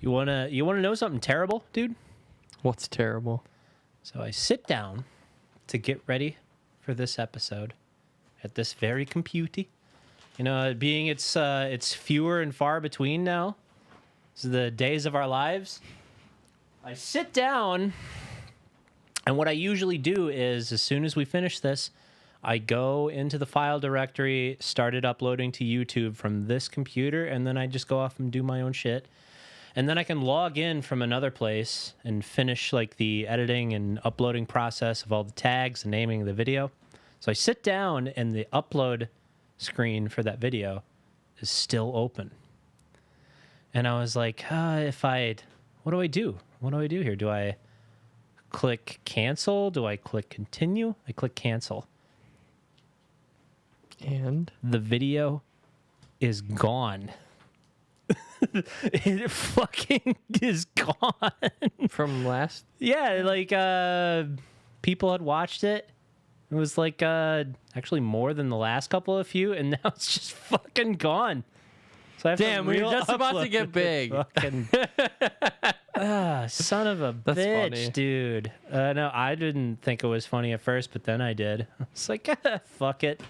You wanna know something terrible, dude? What's terrible? So I sit down to get ready for this episode at this very computer. You know, being it's fewer and far between now. This is the days of our lives. I sit down, and what I usually do is, as soon as we finish this, I go into the file directory, started uploading to YouTube from this computer, and then I just go off and do my own shit. And then I can log in from another place and finish like the editing and uploading process of all the tags and naming the video. So I sit down, and the upload screen for that video is still open. And I was like, what do I do? What do I do here? Do I click cancel? Do I click continue? I click cancel. And the video is gone. It fucking is gone. From last? Yeah, like people had watched it. It was like actually more than the last couple of few, and now it's just fucking gone. So I have Damn, we were just about to get big. Fucking, son of a That's bitch, funny. dude. No, I didn't think it was funny at first, but then I did. It's like, fuck it.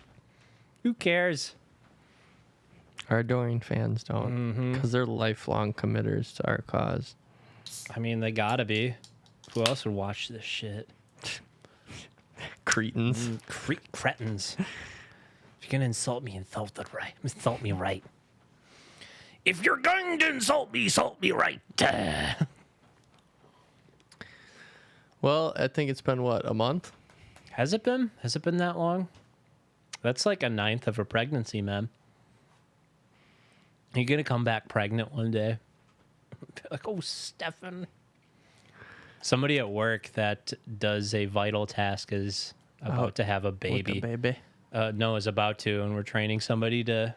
Who cares? Our adoring fans don't, because they're lifelong committers to our cause. I mean, they gotta be. Who else would watch this shit? Cretins. Cretins. If you're gonna insult me right. If you're going to insult me right. Well, I think it's been, what, a month? Has it been? Has it been that long? That's like a ninth of a pregnancy, man. You're gonna come back pregnant one day. Be like, oh, Stefan. Somebody at work that does a vital task is about to have a baby. With the baby. No, is about to, and we're training somebody to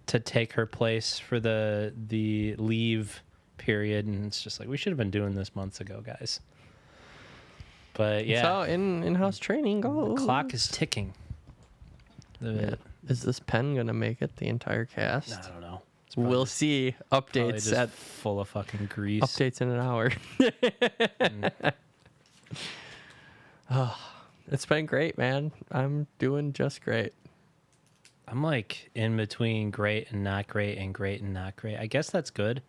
take her place for the leave period, and it's just like, we should have been doing this months ago, guys. But yeah, That's how in-house training goes. the clock is ticking. Yeah. Is this pen gonna make it the entire cast? I don't know. It's We'll see. probably Updates just at full of fucking grease. updates in an hour. Oh, it's been great, man. I'm doing just great. I'm like in between great and not great and great and not great. I guess that's good. I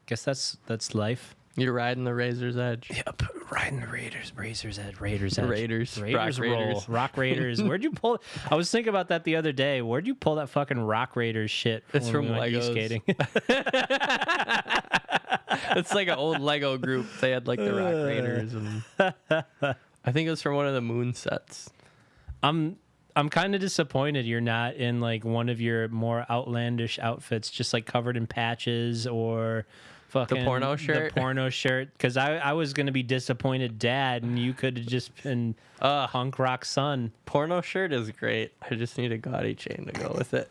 guess that's life. You're riding the razor's edge. Yep, riding the Raiders edge. Raiders. Raiders Rock roll. Raiders. Rock Raiders. Where'd you pull? I was thinking about that the other day. Where'd you pull that fucking Rock Raiders shit? It's when from we went Legos. skating. It's like an old Lego group. They had like the Rock Raiders, and I think it was from one of the Moon sets. I'm kind of disappointed you're not in like one of your more outlandish outfits, just like covered in patches or fucking The porno shirt? The porno shirt, because I was gonna be disappointed, Dad, and you could have just been punk rock son. Porno shirt is great. I just need a gaudy chain to go with it.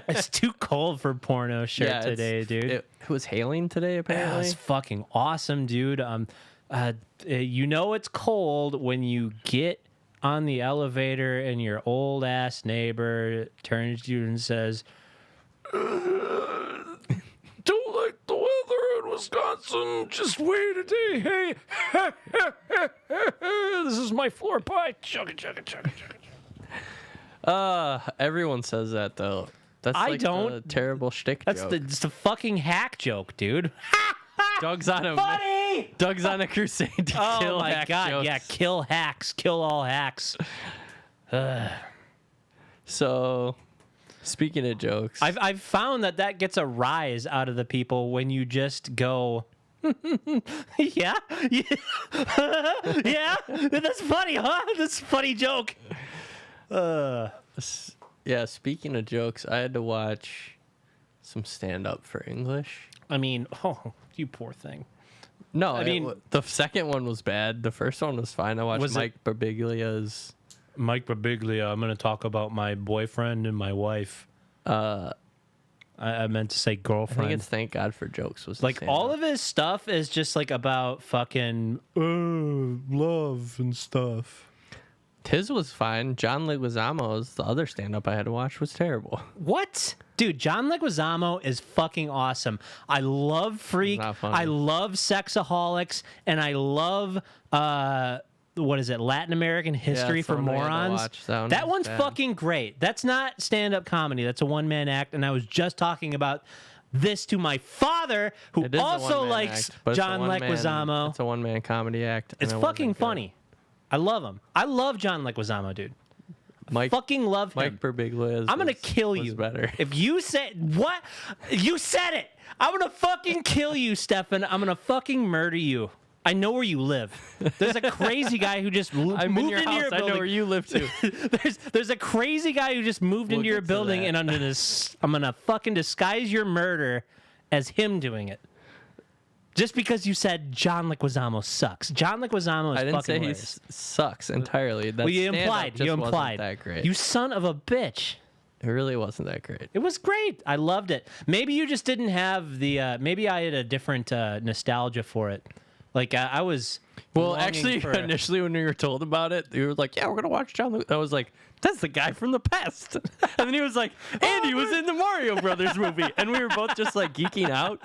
It's too cold for porno shirt Yeah, today, dude. It was hailing today, Yeah, apparently. it's fucking awesome, dude. You know it's cold when you get on the elevator and your old ass neighbor turns to you and says, "Don't like the weather in Wisconsin. Just wait a day. Hey, this is my floor pie. Chugga, chugga, chugga, chugga." Everyone says that though. That's I like don't. the terrible shtick That's joke. it's a fucking hack joke, dude. Doug's on a Funny. Doug's on a crusade to kill Oh my hack god! jokes. Yeah, kill hacks. Kill all hacks. So, speaking of jokes, I've found that gets a rise out of the people when you just go, yeah, yeah, that's funny, huh? That's a funny joke. yeah. Speaking of jokes, I had to watch some stand up for English. I mean, oh, you poor thing. No, I mean- the second one was bad. The first one was fine. I watched Was it- Mike Birbiglia's. Mike Birbiglia, I'm going to talk about my boyfriend and my wife. I meant to say I girlfriend. think it's Thank God for Jokes was Like all of his stuff is just like about fucking love and stuff. his was fine. John Leguizamo's, the other stand up I had to watch, was terrible. What? Dude, John Leguizamo is fucking awesome. I love Freak. Not funny. I love Sexaholics, and I love what is it? Latin American History it's for the one we had to Morons. watch. That That one was one's bad. fucking great. That's not stand-up comedy. That's a one-man act, and I was just talking about this to my father, who It is a also one-man likes act, but it's a John one-man- Leguizamo. It's a one-man comedy act. and It's it wasn't fucking good. funny. I love him. I love John Leguizamo, dude. Mike, Fucking love him. Mike Birbiglia I'm gonna kill was you. better. If you say what? You said it. I'm gonna fucking kill you, Stefan. I'm gonna fucking murder you. I know where you live. There's a crazy guy who just moved I'm in your into house. your I know building. where you live too. There's a crazy guy who just moved We'll into your get to building, that. and I'm gonna fucking disguise your murder as him doing it. Just because you said John Leguizamo sucks. John Leguizamo is I didn't fucking say he hilarious. sucks entirely. That Well, you stand-up implied. just You wasn't implied. that great. You son of a bitch. It really wasn't that great. It was great. I loved it. Maybe you just didn't have the. Maybe I had a different nostalgia for it. Like I was. Well, longing actually, for- initially when we were told about it, you were like, "Yeah, we're gonna watch John." I was like, "That's the guy from the past," and then he was like, "And he was in the Mario Brothers movie," and we were both just like geeking out.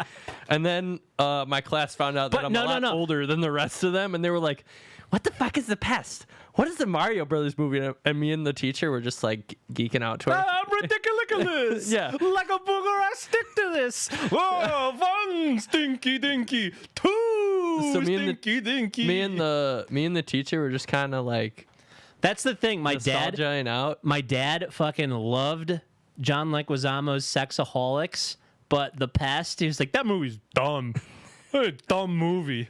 And then my class found out that But I'm no, a lot no, no. older than the rest of them, and they were like, "What the fuck is the past? What is the Mario Brothers movie?" And me and the teacher were just like geeking out to it. I'm ridiculous. Yeah. Like a booger, I stick to this. Oh, one stinky dinky, two So me and the- stinky dinky. Me and the teacher were just kind of like That's the thing. My dad. nostalgia-ing out. My dad fucking loved John Leguizamo's Sexaholics, but the past, he was like, that movie's dumb. What a dumb movie.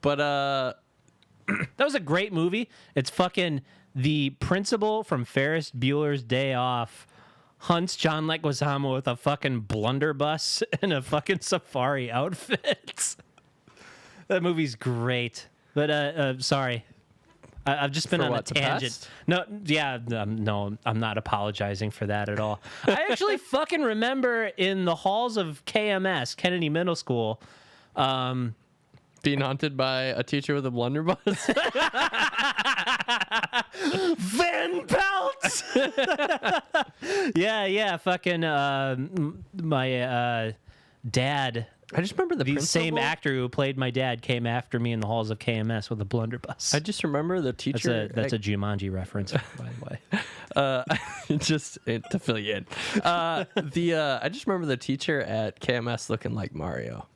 But That was a great movie. It's fucking the principal from Ferris Bueller's Day Off hunts John Leguizamo with a fucking blunderbuss and a fucking safari outfit. That movie's great. But sorry. I've just been For on what, a the tangent. past? No, yeah, no, I'm not apologizing for that at all. I actually fucking remember in the halls of KMS, Kennedy Middle School, being haunted by a teacher with a blunderbuss. Van Pelt. yeah, fucking my dad. I just remember the The principal. same actor who played my dad came after me in the halls of KMS with a blunderbuss. I just remember the teacher. That's a Jumanji reference, by the way. just to fill you in. I just remember the teacher at KMS looking like Mario.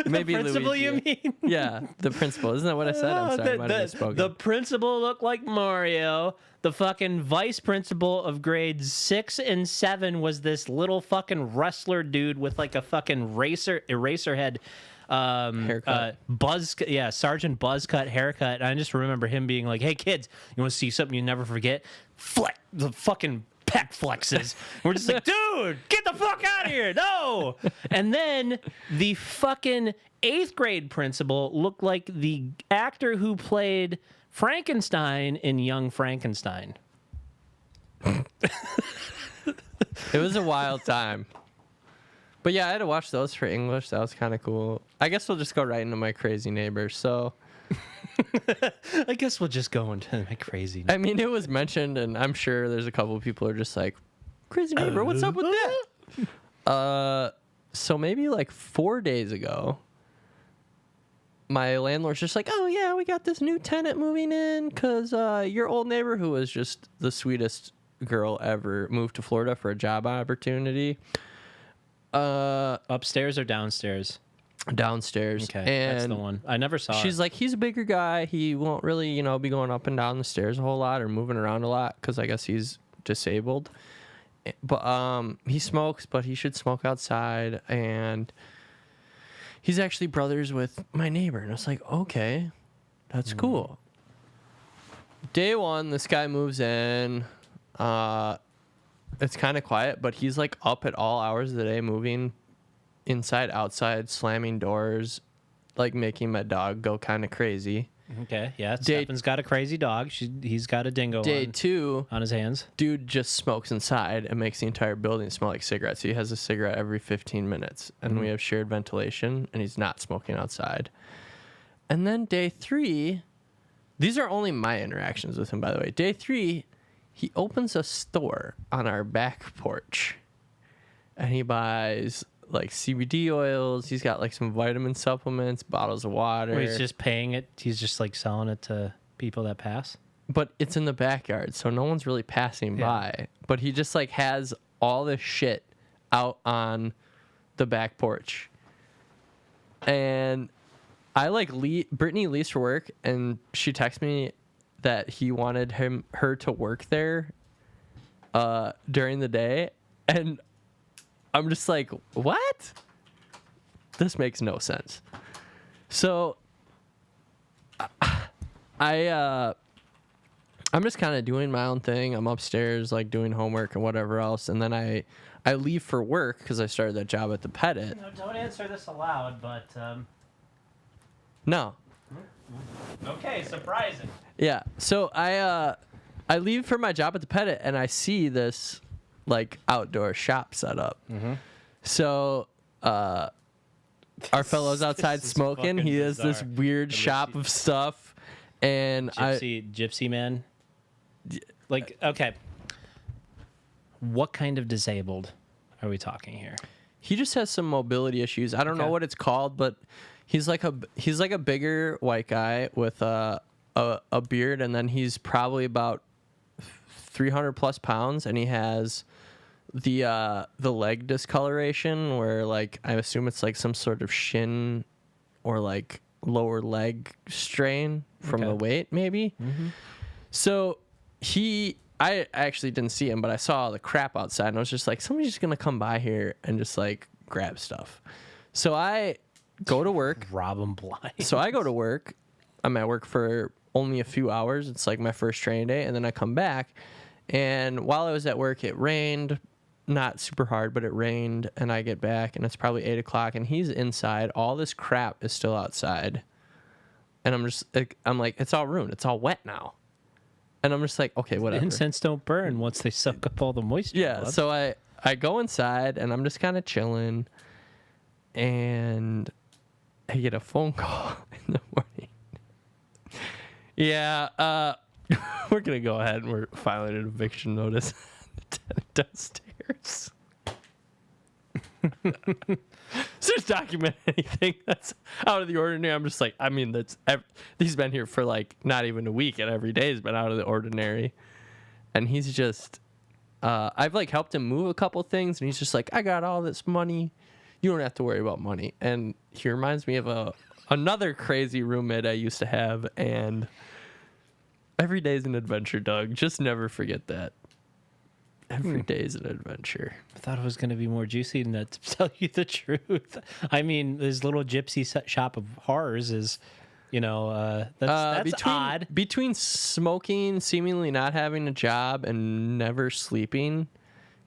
Maybe Principal, Luigi. you mean? Yeah, the principal. Isn't that what I said? I'm sorry, I might have misspoken. The principal looked like Mario. The fucking vice principal of grades 6 and 7 was this little fucking wrestler dude with like a fucking eraser head Haircut. Sergeant Buzzcut haircut. And I just remember him being like, "Hey kids, you want to see something you never forget? Flex the fucking pec flexes." And we're just like, "Dude, get the fuck out of here!" No. And then the fucking 8th grade principal looked like the actor who played Frankenstein in Young Frankenstein. It was a wild time. But yeah, I had to watch those for English. That was kind of cool. I guess we'll just go right into my crazy neighbors. So, I guess we'll just go into my crazy. I mean, it was mentioned, and I'm sure there's a couple of people who are just like, crazy neighbor, what's up with that? So maybe like 4 days ago, my landlord's just like, "Oh yeah, we got this new tenant moving in because your old neighbor, who was just the sweetest girl ever, moved to Florida for a job opportunity." Upstairs or downstairs? Downstairs. Okay, and that's the one. I never saw she's it. like, he's a bigger guy. He won't really, be going up and down the stairs a whole lot or moving around a lot because I guess he's disabled. But he smokes, but he should smoke outside. And he's actually brothers with my neighbor. And I was like, okay, that's cool. Day one, this guy moves in. It's kind of quiet, but he's like up at all hours of the day, moving inside, outside, slamming doors, like making my dog go kind of crazy. Okay, yeah. Stefan's got a crazy dog. He's got a dingo Day two, on his hands. dude just smokes inside and makes the entire building smell like cigarettes. He has a cigarette every 15 minutes, and we have shared ventilation, and he's not smoking outside. And then day three, these are only my interactions with him, by the way. Day three, he opens a store on our back porch, and he buys like CBD oils. He's got like some vitamin supplements, bottles of water. Well, he's just paying it. He's just like selling it to people that pass. But it's in the backyard, so no one's really passing by. But he just like has all this shit out on the back porch. And I like Brittany leaves for work, and she texts me that he wanted her to work there during the day, and I'm just like, what? This makes no sense. So I'm just kind of doing my own thing. I'm upstairs, like doing homework and whatever else, and then I leave for work because I started that job at the Pettit. No, don't answer this aloud, but No. okay, surprising. Yeah. So I leave for my job at the Pettit, and I see this like outdoor shop set up. Mm-hmm. So our fellow's outside smoking. He has this weird shop of stuff, and Gypsy man. Like, okay, what kind of disabled are we talking here? he just has some mobility issues. I don't know what it's called, but he's like a bigger white guy with a beard, and then he's probably about 300 plus pounds, and he has the leg discoloration where, like, I assume it's like some sort of shin or like lower leg strain from the weight, maybe. Mm-hmm. So I actually didn't see him, but I saw the crap outside, and I was just like, somebody's just gonna come by here and just like grab stuff. So I go to work. Rob him blind. So I go to work. I'm at work for only a few hours. It's like my first training day, and then I come back. And while I was at work, it rained, not super hard, but it rained, and I get back, and it's probably 8 o'clock, and he's inside. All this crap is still outside. And I'm like, it's all ruined. It's all wet now. And I'm just like, okay, whatever. Incense don't burn once they soak up all the moisture. Yeah, blood. so I go inside, and I'm just kind of chilling, and I get a phone call in the morning. Yeah, we're going to go ahead, and we're filing an eviction notice downstairs. So just document anything that's out of the ordinary. I'm just like, I mean, he's been here for like not even a week, and every day has been out of the ordinary. And he's just, I've like helped him move a couple things, and he's just like, I got all this money. You don't have to worry about money. And he reminds me of another crazy roommate I used to have, and every day is an adventure, Doug. Just never forget that. Every day is an adventure. I thought it was going to be more juicy than that, to tell you the truth. I mean, this little gypsy shop of horrors is, that's odd. Between smoking, seemingly not having a job, and never sleeping,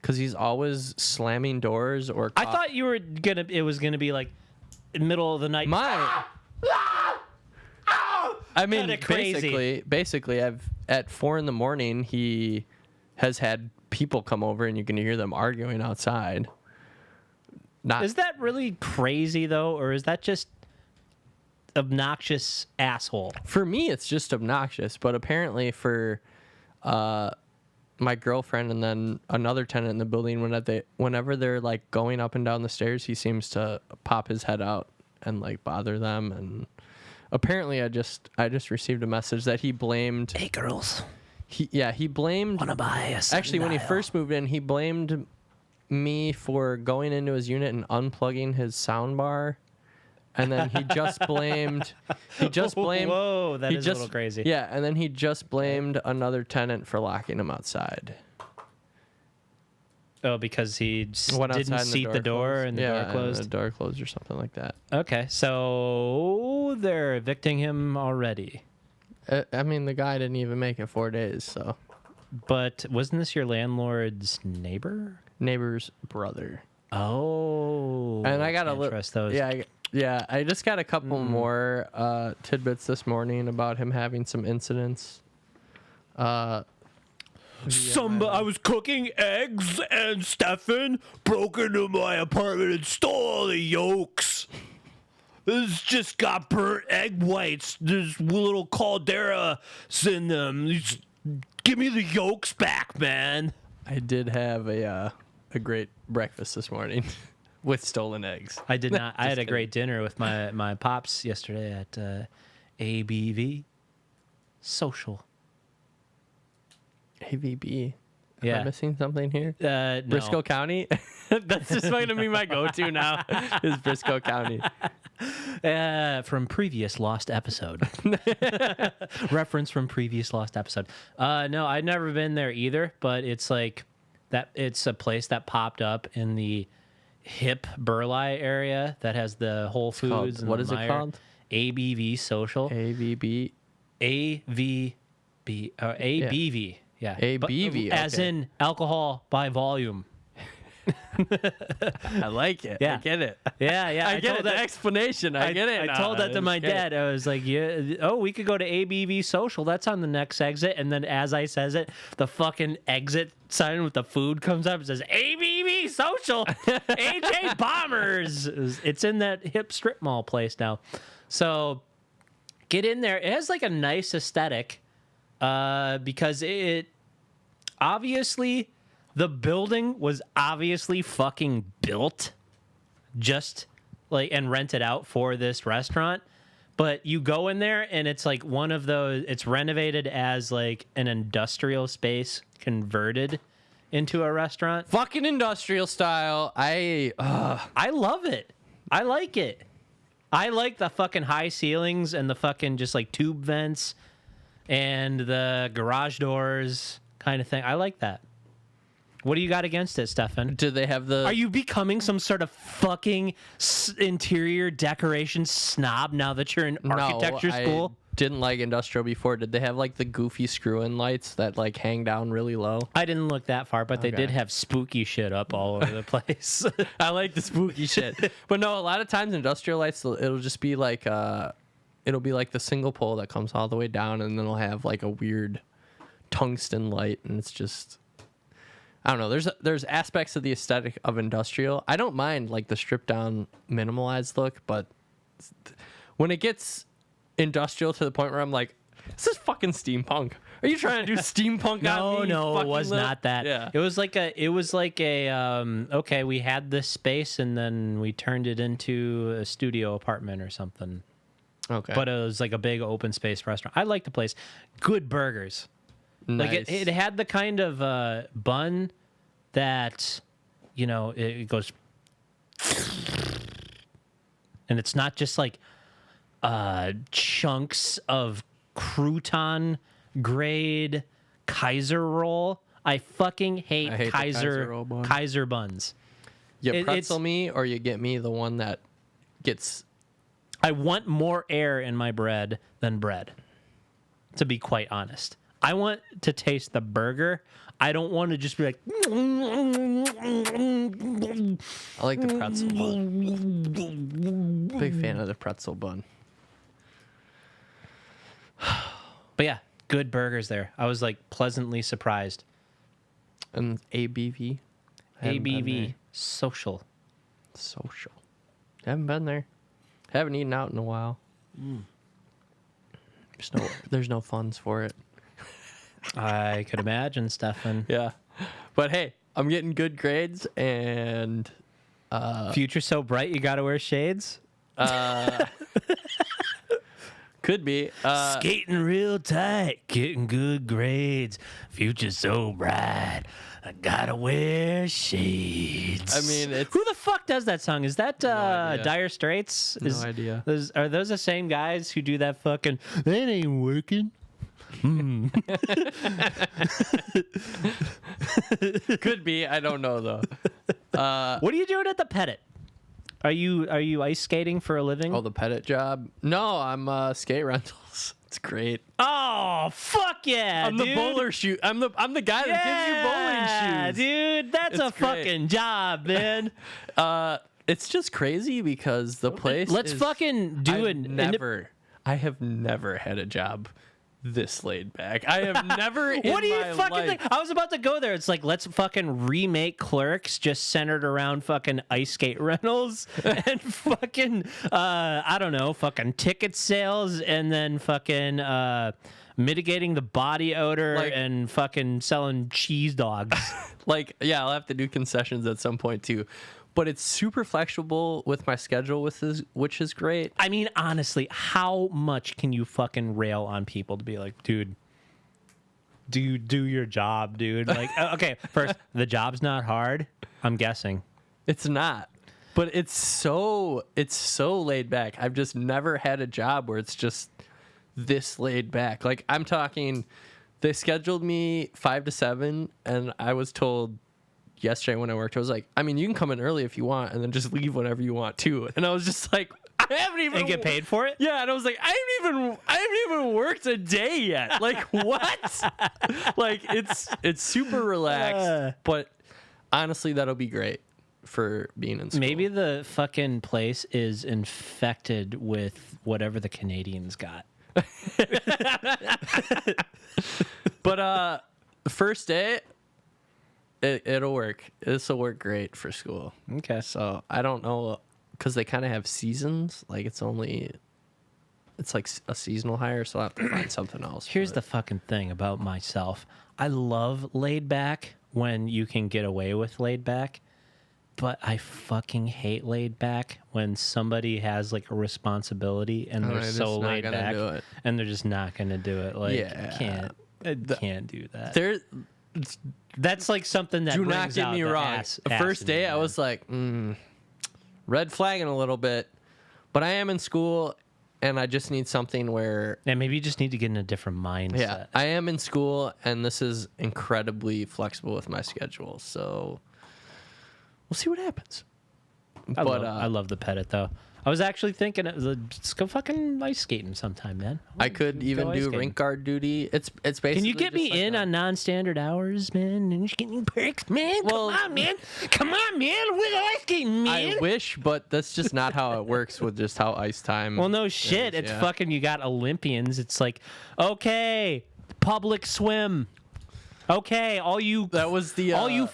because he's always slamming doors or... I thought it was going to be like in the middle of the night. I mean, basically, at 4 a.m, he has had people come over, and you can hear them arguing outside. Is that really crazy though, or is that just obnoxious asshole? For me, it's just obnoxious, but apparently for my girlfriend and then another tenant in the building, whenever they're like going up and down the stairs, he seems to pop his head out and like bother them. And apparently, I just received a message that he blamed. Hey, girls. He blamed... Wanna buy a sundial? Actually, when he first moved in, he blamed me for going into his unit and unplugging his sound bar. And then he just blamed... Whoa, that is a little crazy. Yeah, and then he just blamed another tenant for locking him outside. Oh, because he didn't seat the door and the door closed? And the door closed or something like that. Okay, so they're evicting him already. I mean, the guy didn't even make it 4 days, so. But wasn't this your landlord's neighbor? Neighbor's brother. Oh. And I got trust those. Yeah, I just got a couple more tidbits this morning about him having some incidents. I was cooking eggs, and Stefan broke into my apartment and stole all the yolks. This just got burnt egg whites. There's little calderas in them. Give me the yolks back, man. I did have a great breakfast this morning with stolen eggs. I did not. I had a kidding. great dinner with my pops yesterday at ABV Social. AVB. Am Yeah. I missing something here? No. Briscoe County? That's just going to be my go-to now, is Briscoe County. From previous lost episode. Reference from previous lost episode. No, I'd never been there either, but it's like that. It's a place that popped up in the hip Burleigh area that has the Whole Foods. And what the is it Meijer. called? ABV Social. AVB. ABV. Yeah. ABV, As okay. in alcohol by volume. I like it. Yeah. I get it. Yeah, yeah. I get it. The explanation. I get it. I now. told that to my It's good. dad. I was like, "Yeah, oh, we could go to ABV Social. That's on the next exit." And then as I says it, the fucking exit sign with the food comes up. It says ABV Social, AJ Bombers. It's in that hip strip mall place now. So get in there. It has like a nice aesthetic because it obviously. The building was obviously fucking built just like and rented out for this restaurant. But you go in there and it's like one of those, it's renovated as like an industrial space converted into a restaurant. Fucking industrial style. I love it. I like it. I like the fucking high ceilings and the fucking just like tube vents and the garage doors kind of thing. I like that. What do you got against it, Stefan? Do they have the... Are you becoming some sort of fucking interior decoration snob now that you're in architecture school? I didn't like industrial before. Did they have like the goofy screw-in lights that like hang down really low? I didn't look that far, but they Okay. did have spooky shit up all over the place. I like the spooky shit. But no, a lot of times industrial lights, it'll just be like it'll be like the single pole that comes all the way down, and then it'll have like a weird tungsten light, and it's just... I don't know. There's aspects of the aesthetic of industrial. I don't mind like the stripped down, minimalized look, but when it gets industrial to the point where I'm like, this is fucking steampunk. Are you trying to do steampunk on me? No, it fucking was little-" not that. Yeah. It was like a okay, we had this space and then we turned it into a studio apartment or something. Okay. But it was like a big open space restaurant. I like the place. Good burgers. nice. Like it had the kind of bun that, you know, it goes, and it's not just like chunks of crouton grade Kaiser roll. I fucking hate, I hate the Kaiser roll bun. Kaiser buns. You it's- pretzel me, or you get me the one that gets... I want more air in my bread than bread, to be quite honest. I want to taste the burger. I don't want to just be like... I like the pretzel bun. Big fan of the pretzel bun. But yeah, good burgers there. I was like pleasantly surprised. And ABV. Haven't been ABV there. Social. Social. Haven't been there. Haven't eaten out in a while. There's no funds for it. I could imagine, Stefan. Yeah. But hey, I'm getting good grades, and Future so bright you gotta wear shades. could be. Skating real tight, getting good grades. Future so bright, I gotta wear shades. I mean, it's... Who the fuck does that song? Is that idea. Dire Straits? No idea. Are those the same guys who do that fucking? That ain't working. Could be. I don't know, though. What are you doing at the Pettit? Are you ice skating for a living? Oh, the Pettit job? No, I'm skate rentals. It's great. Oh, fuck yeah, I'm dude. the bowler shoe. I'm the guy that gives you bowling shoes. Dude, that's a It's great. fucking job, man. It's just crazy because the place. Let's is- fucking do I have never had a job this laid back. I have never. in What do you my fucking life, think? I was about to go there. It's like, let's fucking remake Clerks just centered around fucking ice skate rentals and fucking, I don't know, fucking ticket sales and then fucking mitigating the body odor and fucking selling cheese dogs. I'll have to do concessions at some point too. But it's super flexible with my schedule, which is great. I mean, honestly, how much can you fucking rail on people to be like, dude, do your job, dude? Like, okay, first, the job's not hard, I'm guessing. It's not. But it's so laid back. I've just never had a job where it's just this laid back. Like, I'm talking, they scheduled me 5 to 7, and I was told yesterday when I worked, I was like, I mean, you can come in early if you want, and then just leave whenever you want too. And I was just like, I haven't even and get paid for it. Yeah, and I was like, I haven't even worked a day yet. Like, what? Like, it's super relaxed, but honestly, that'll be great for being in school. Maybe the fucking place is infected with whatever the Canadians got. But the first day, it'll work. This will work great for school. Okay. So I don't know, because they kind of have seasons. Like, it's like a seasonal hire, so I'll have to find something else. Here's the fucking thing about myself. I love laid back when you can get away with laid back, but I fucking hate laid back when somebody has like a responsibility and they're so laid back and they're just not going to do it. Like, can't do that. That's like something that do brings not get out me the wrong. ass The first in day, me, I man. was like, red flagging a little bit, but I am in school, and I just need something where... Yeah, maybe you just need to get in a different mindset. Yeah, I am in school, and this is incredibly flexible with my schedule, so we'll see what happens. I love the Pettit, though. I was actually thinking, let's go fucking ice skating sometime, man. I could even do rink guard duty. It's basically... Can you get me in on non-standard hours, man? And you get me perks, man? Well, Come on, man. Come on, man. With ice skating, man. I wish, but that's just not how it works with just how ice time... Well, no shit. It's fucking, you got Olympians. It's like, okay, public swim. Okay, all you... That was the... all you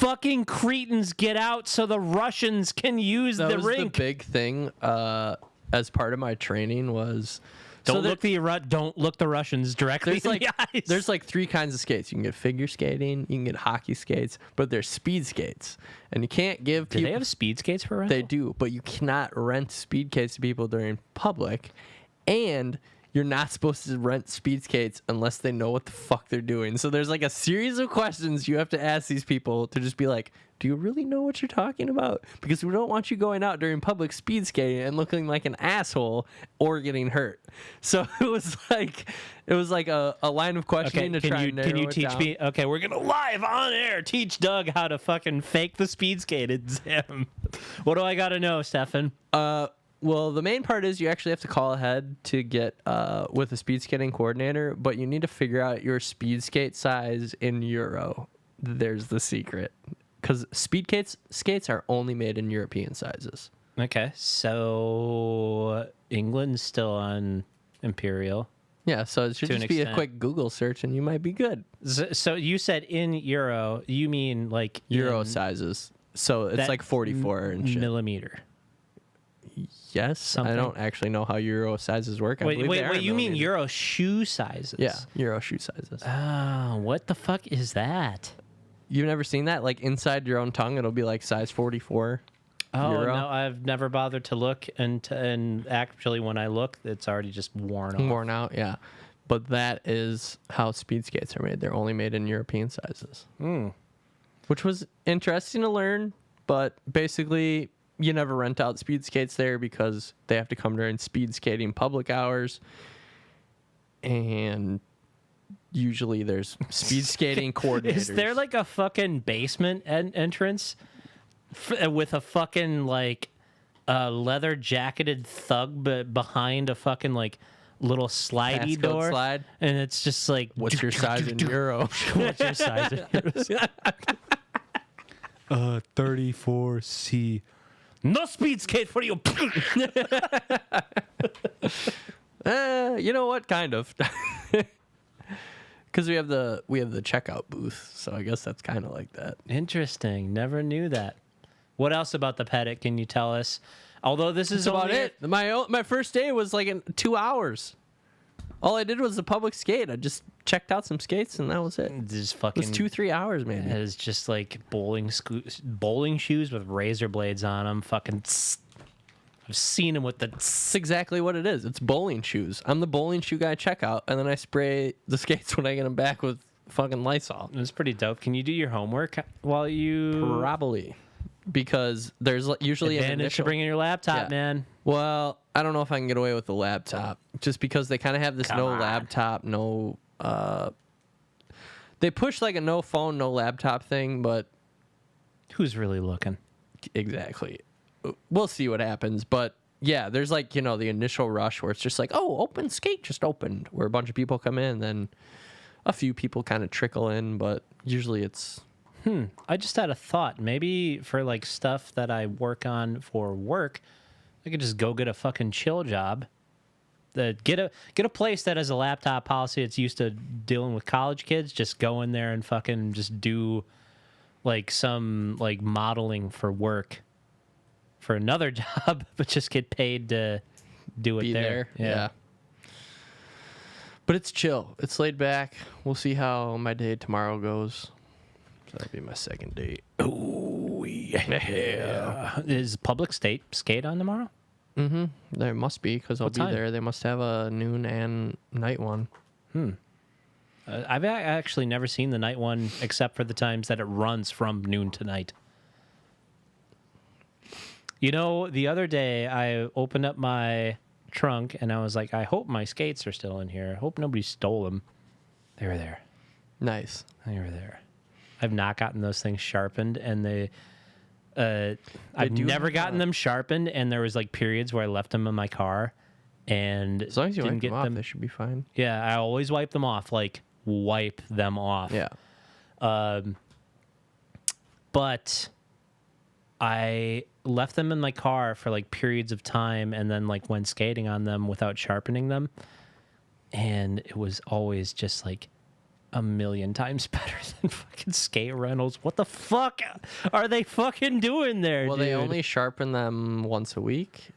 fucking cretins get out so the Russians can use the rink. The big thing as part of my training was... Don't look the Russians directly in the eyes. There's like 3 kinds of skates. You can get figure skating, you can get hockey skates, but there's speed skates. And you can't give people... Do they have speed skates for rental? They do, but you cannot rent speed skates to people during public. And you're not supposed to rent speed skates unless they know what the fuck they're doing. So there's like a series of questions you have to ask these people to just be like, do you really know what you're talking about? Because we don't want you going out during public speed skating and looking like an asshole or getting hurt. So it was like a line of questioning to try and narrow it down. Can you teach me? Okay, we're gonna live on air teach Doug how to fucking fake the speed skate exam. What do I gotta know, Stefan? Well, the main part is you actually have to call ahead to get with a speed skating coordinator, but you need to figure out your speed skate size in euro. There's the secret. Because speed skates are only made in European sizes. Okay, so England's still on Imperial. Yeah, so it should just be a quick Google search and you might be good. So you said in euro, you mean like Euro sizes. So it's like 44 and shit. Millimeter. Yes, something. I don't actually know how Euro sizes work. Wait, you mean Euro shoe sizes? Yeah, Euro shoe sizes. Oh, what the fuck is that? You've never seen that? Like inside your own tongue, it'll be like size 44. Oh, Euro. No, I've never bothered to look, and actually when I look, it's already just worn off. Worn out, yeah. But that is how speed skates are made. They're only made in European sizes. Which was interesting to learn, but basically you never rent out speed skates there because they have to come during speed skating public hours. And usually there's speed skating coordinators. Is there like a fucking basement entrance with a fucking like leather jacketed thug behind a fucking like little slidey Passcode door? slide? And it's just like, What's your size in euro? What's your size in euros? 34C. No speed skate for you. You know what? Kind of. Because we have the checkout booth, so I guess that's kind of like that. Interesting. Never knew that. What else about the Paddock can you tell us? Although this is That's about it. My first day was like in 2 hours. All I did was the public skate. I just checked out some skates, and that was it. Just It fucking. was 2-3 hours, maybe. It is just like bowling shoes with razor blades on them. Fucking. I've seen them with the. That's exactly what it is. It's bowling shoes. I'm the bowling shoe guy checkout, and then I spray the skates when I get them back with fucking Lysol. It's pretty dope. Can you do your homework while you? Probably. Because there's usually an Advantage to initial... bring in your laptop, Yeah. man. Well, I don't know if I can get away with the laptop. Just because they kind of have this Come no on. laptop, no... They push like a no phone, no laptop thing, but... Who's really looking? Exactly. We'll see what happens. But yeah, there's like, you know, the initial rush where it's just like, oh, open skate just opened. Where a bunch of people come in, then a few people kind of trickle in, but usually it's... I just had a thought. Maybe for like stuff that I work on for work, I could just go get a fucking chill job. Get a place that has a laptop policy that's used to dealing with college kids. Just go in there and fucking just do like some like modeling for work for another job, but just get paid to do it Be there. Yeah. But it's chill. It's laid back. We'll see how my day tomorrow goes. So that'll be my second date. Oh yeah. Is public skate on tomorrow? Mm-hmm. There must be, because I'll What be time? there. They must have a noon and night one. I've actually never seen the night one except for the times that it runs from noon to night. You know, the other day I opened up my trunk and I was like, I hope my skates are still in here. I hope nobody stole them. They were there. Nice. They were there. I've not gotten those things sharpened, and I've do never have gotten them sharpened, and there was like periods where I left them in my car, and As long as you didn't wipe get them off, them. they should be fine. Yeah, I always wipe them off. Like wipe them off. Yeah. But I left them in my car for like periods of time, and then like went skating on them without sharpening them, and it was always just like a million times better than fucking skate rentals. What the fuck are they fucking doing there? Well, dude? they only sharpen them once a week,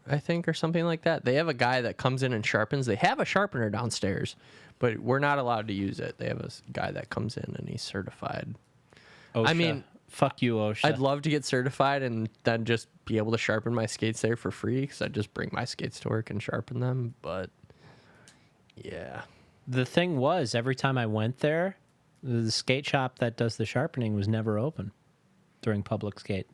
I think, or something like that. They have a guy that comes in and sharpens. They have a sharpener downstairs, but we're not allowed to use it. They have a guy that comes in and he's certified. OSHA. I mean, fuck you, OSHA. I'd love to get certified and then just be able to sharpen my skates there for free, because I'd just bring my skates to work and sharpen them. But yeah. The thing was, every time I went there, the skate shop that does the sharpening was never open during public skate.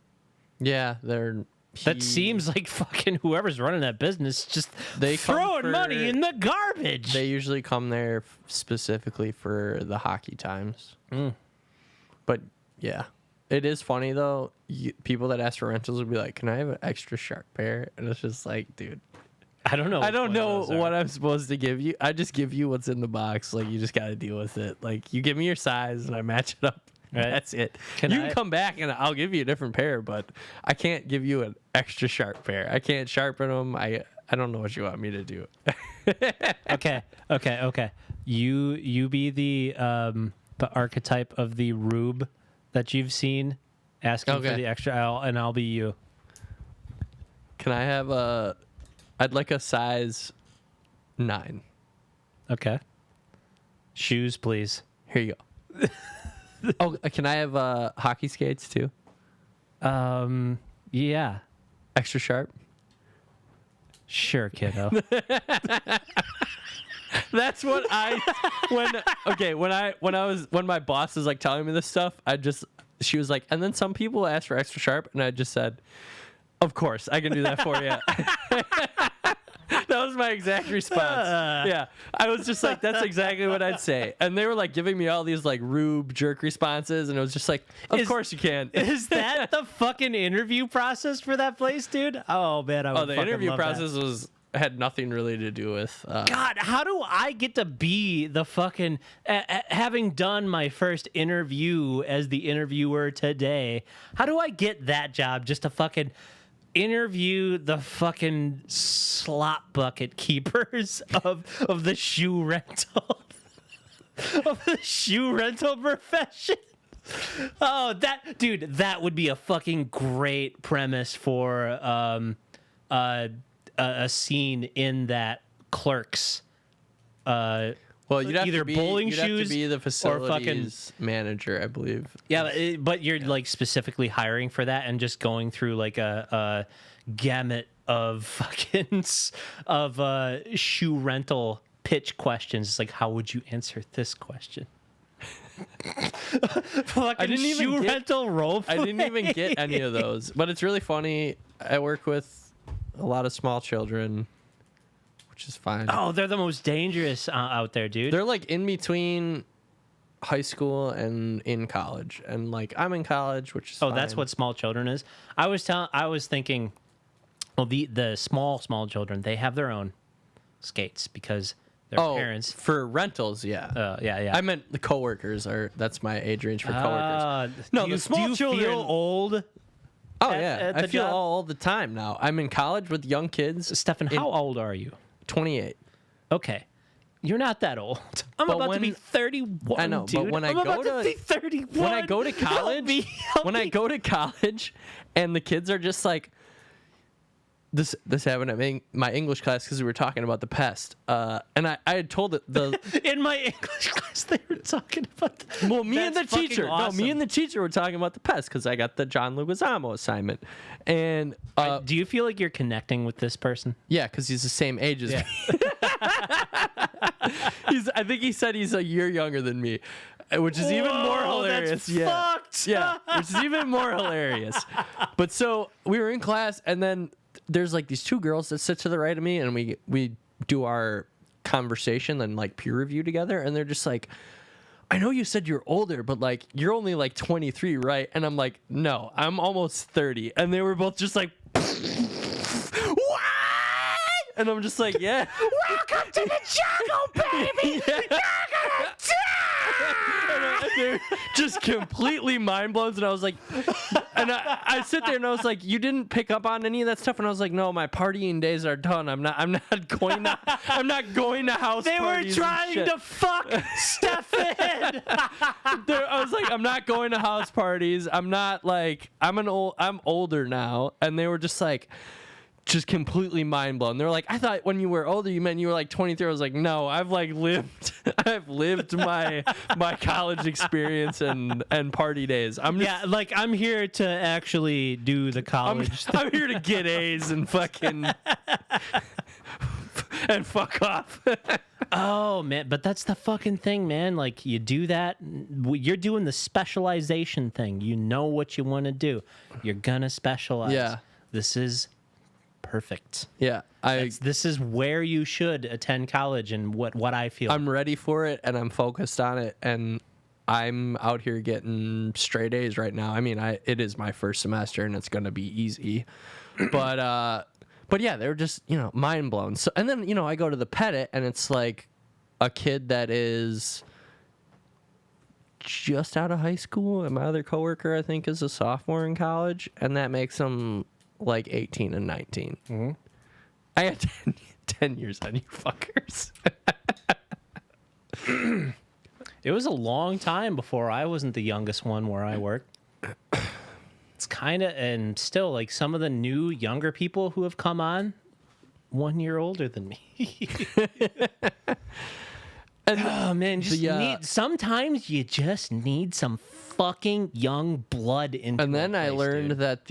Yeah, That seems like fucking whoever's running that business just They come throwing for- money in the garbage. They usually come there specifically for the hockey times. But yeah, it is funny though. People that ask for rentals will be like, "Can I have an extra sharp pair?" And it's just like, dude, I don't know. I don't which one know of those are. what I'm supposed to give you. I just give you what's in the box. Like, you just got to deal with it. Like, you give me your size and I match it up. Right. That's it. Can you I- can come back and I'll give you a different pair, but I can't give you an extra sharp pair. I can't sharpen them. I don't know what you want me to do. Okay. You be the archetype of the rube that you've seen asking for Okay. the extra, and I'll be you. Can I have I'd like a size 9. Okay. Shoes, please. Here you go. Oh, can I have hockey skates too? Yeah. Extra sharp? Sure, kiddo. That's what when my boss was like telling me this stuff, she was like, and then some people ask for extra sharp, and I just said, of course, I can do that for you. That was my exact response. Yeah. I was just like, that's exactly what I'd say. And they were like giving me all these like rube jerk responses, and it was just like, of course you can. Is that the fucking interview process for that place, dude? Oh man, I would the fucking interview love process had nothing really to do with God, how do I get to be the fucking having done my first interview as the interviewer today? How do I get that job just to fucking interview the fucking slop bucket keepers of the shoe rental of the shoe rental profession? Oh, that would be a fucking great premise for a scene in that Clerks Well, you'd have either to be, bowling you'd have shoes to be the or facilities manager, I believe. Yeah, but you're like specifically hiring for that and just going through like a gamut of shoe rental pitch questions. It's like, how would you answer this question? I didn't even rental role play. I didn't even get any of those, but it's really funny. I work with a lot of small children, which is fine. Oh, they're the most dangerous out there, dude. They're like in between high school and in college, and like I'm in college, which is fine. That's what small children is. I was thinking, well, the small children, they have their own skates because their parents for rentals. Yeah. Yeah. I meant the coworkers that's my age range for coworkers. No, the small do you children. feel old? Oh at yeah, the I feel job? all the time now. I'm in college with young kids. Stefan, how old are you? 28. Okay. You're not that old. I'm about to be 31. I know, dude. but when I I'm go about to be 31. when I go to college, I go to college, and the kids are just like, this happened at my English class because we were talking about the pest, and I had told it in my English class they were talking about. Me and the teacher were talking about the pest because I got the John Leguizamo assignment, and do you feel like you're connecting with this person? Yeah, because he's the same age as me. I think he said he's a year younger than me, which is even more hilarious. That's fucked. Yeah, which is even more hilarious. But so we were in class, and then there's like these two girls that sit to the right of me, and we do our conversation and like peer review together, and they're just like, I know you said you're older, but like you're only like 23, right? And I'm like, no, I'm almost 30. And they were both just like, what? And I'm just like, yeah. Welcome to the jungle, baby. Yeah. You're gonna die. And they're just completely mind blown. And I was like, and I sit there and I was like, you didn't pick up on any of that stuff. And I was like, no, my partying days are done. I'm not going to house They were parties trying to fuck Stefan. I was like, I'm not going to house parties. I'm not like, I'm older now. And they were just like, just completely mind blown. They're like, I thought when you were older, you meant you were like 23. I was like, no, I've lived my college experience and party days. I'm here to actually do the college. I'm here to get A's and fucking and fuck off. Oh man, but that's the fucking thing, man. Like you do that, you're doing the specialization thing. You know what you want to do. You're gonna specialize. Yeah. This is perfect. Yeah, this is where you should attend college, and what I feel. I'm ready for it, and I'm focused on it, and I'm out here getting straight A's right now. I mean, it is my first semester, and it's gonna be easy, but yeah, they're just mind blown. So, and then I go to the Pettit, and it's like a kid that is just out of high school, and my other coworker I think is a sophomore in college, and that makes them like 18 and 19. Mm-hmm. I got 10 years on you fuckers. It was a long time before I wasn't the youngest one where I worked. It's kind of, and still, like some of the new younger people who have come on, 1 year older than me. And oh man, sometimes you just need some fucking young blood in. And then I learned dude. that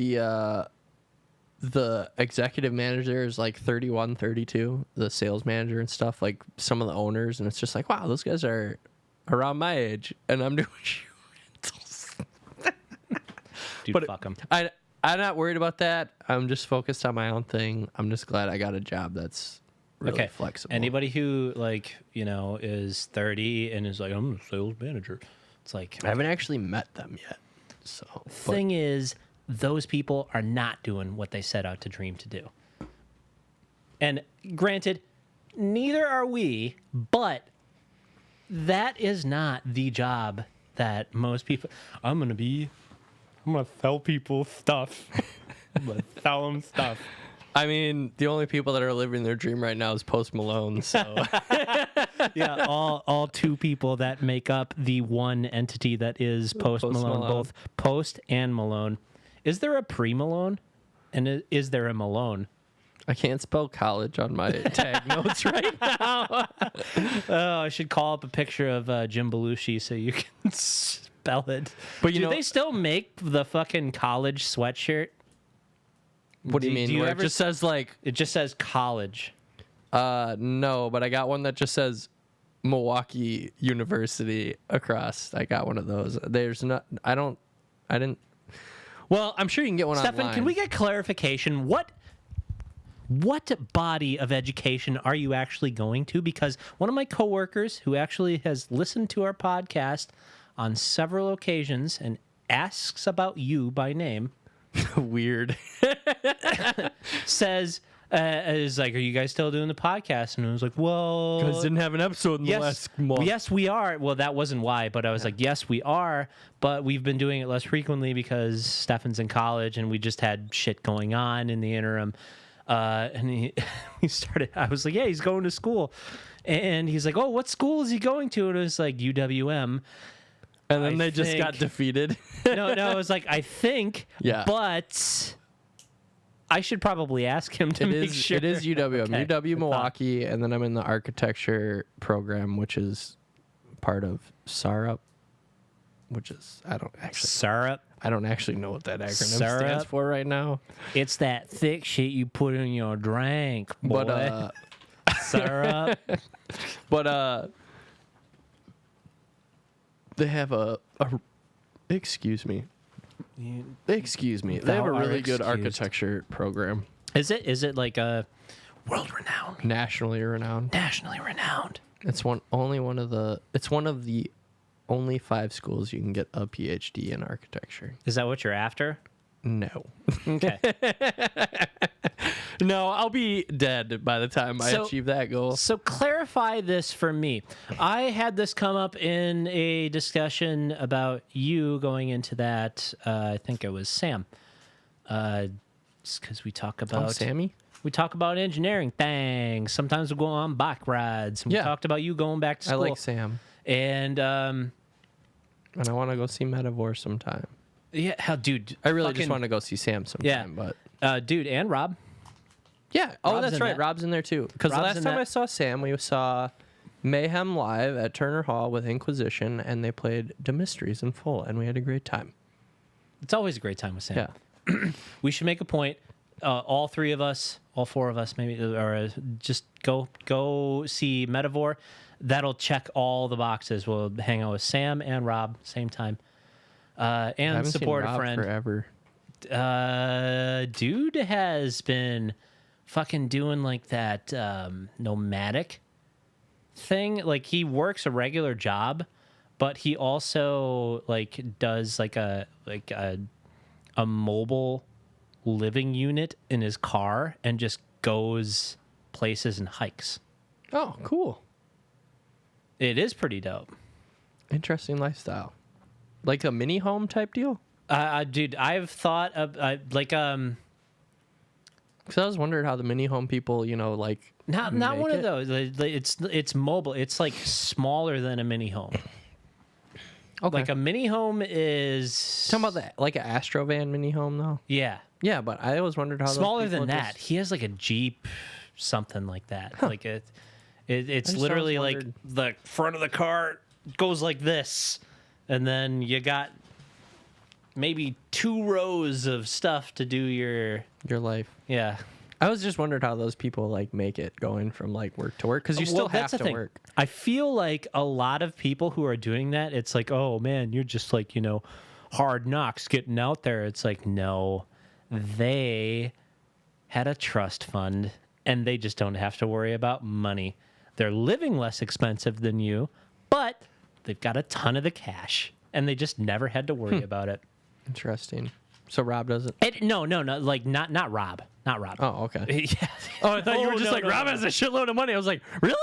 the executive manager is like 31, 32, the sales manager and stuff, like some of the owners, and it's just like, wow, those guys are around my age, and I'm doing shoe rentals. Dude, but fuck them. I'm not worried about that. I'm just focused on my own thing. I'm just glad I got a job that's really flexible. Anybody who is 30 and is like, I'm a sales manager. It's like, I haven't actually met them yet. So thing is, those people are not doing what they set out to dream to do. And granted, neither are we, but that is not the job that most people. I'm gonna tell people stuff. I'm gonna tell them stuff. I mean, the only people that are living their dream right now is Post Malone. So yeah, all two people that make up the one entity that is Post Malone, both Post and Malone. Is there a pre-Malone? And is there a Malone? I can't spell college on my tag notes right now. Oh, I should call up a picture of Jim Belushi so you can spell it. But do they still make the fucking college sweatshirt? What do you mean? Where it just says like... It just says college. No, but I got one that just says Milwaukee University across. I got one of those. There's not... I didn't... Well, I'm sure you can get one Stefan, online. can we get clarification? What body of education are you actually going to? Because one of my coworkers who actually has listened to our podcast on several occasions and asks about you by name, weird, says, is like, are you guys still doing the podcast? And I was like, well... You guys didn't have an episode in the last month. Yes, we are. Well, that wasn't why, but I was like, yes, we are, but we've been doing it less frequently because Stefan's in college and we just had shit going on in the interim. And he started, I was like, yeah, he's going to school. And he's like, oh, what school is he going to? And it was like UWM. And then they just got defeated. No, it was like, I think, yeah. But I should probably ask him to make sure. It is UWM. Okay. UW Milwaukee, and then I'm in the architecture program, which is part of SARUP, which is, I don't actually know what that acronym stands for right now. It's that thick shit you put in your drink, boy. But, syrup. But, they have excuse me. They have a really good architecture program. Is it like a world renowned? Nationally renowned. It's one of the only 5 schools you can get a PhD in architecture. Is that what you're after? No. Okay. No, I'll be dead by the time I achieve that goal. So clarify this for me. I had this come up in a discussion about you going into that. I think it was Sam. Because we talk about Sammy. We talk about engineering things. Sometimes we go on bike rides. We talked about you going back to school. I like Sam. And I want to go see Metavore sometime. Yeah, dude. I really just want to go see Sam sometime. Yeah. But dude, and Rob. Yeah. Oh, that's right. That. Rob's in there too. Because the last time I saw Sam, we saw Mayhem live at Turner Hall with Inquisition, and they played The Mysteries in full, and we had a great time. It's always a great time with Sam. Yeah. We should make a point. All 4 of us, maybe, or just go see Metavore. That'll check all the boxes. We'll hang out with Sam and Rob same time, and support a friend. Forever. Dude has been fucking doing like that nomadic thing. Like he works a regular job, but he also like does like a mobile living unit in his car and just goes places and hikes. Oh, cool. It is pretty dope. Interesting lifestyle. Like a mini home type deal? Dude, I've thought of because I was wondering how the mini home people, like not one of those. It's mobile. It's like smaller than a mini home. Okay. Like a mini home is talking about that, like an Astrovan mini home though. Yeah. Yeah, but I always wondered how smaller than that. He has like a Jeep, something like that. Huh. Like it's literally like the front of the car goes like this, and then you got maybe 2 rows of stuff to do your life. Yeah. I was just wondering how those people like make it going from like work to work, because you still have to work. I feel like a lot of people who are doing that, it's like, oh man, you're just like, hard knocks getting out there. It's like, no, they had a trust fund and they just don't have to worry about money. They're living less expensive than you, but they've got a ton of the cash and they just never had to worry about it. Interesting. So Rob doesn't? No, like not Rob. Not Rob. Oh, okay. Yeah. Oh, I thought you were just Rob has a shitload of money. I was like, really?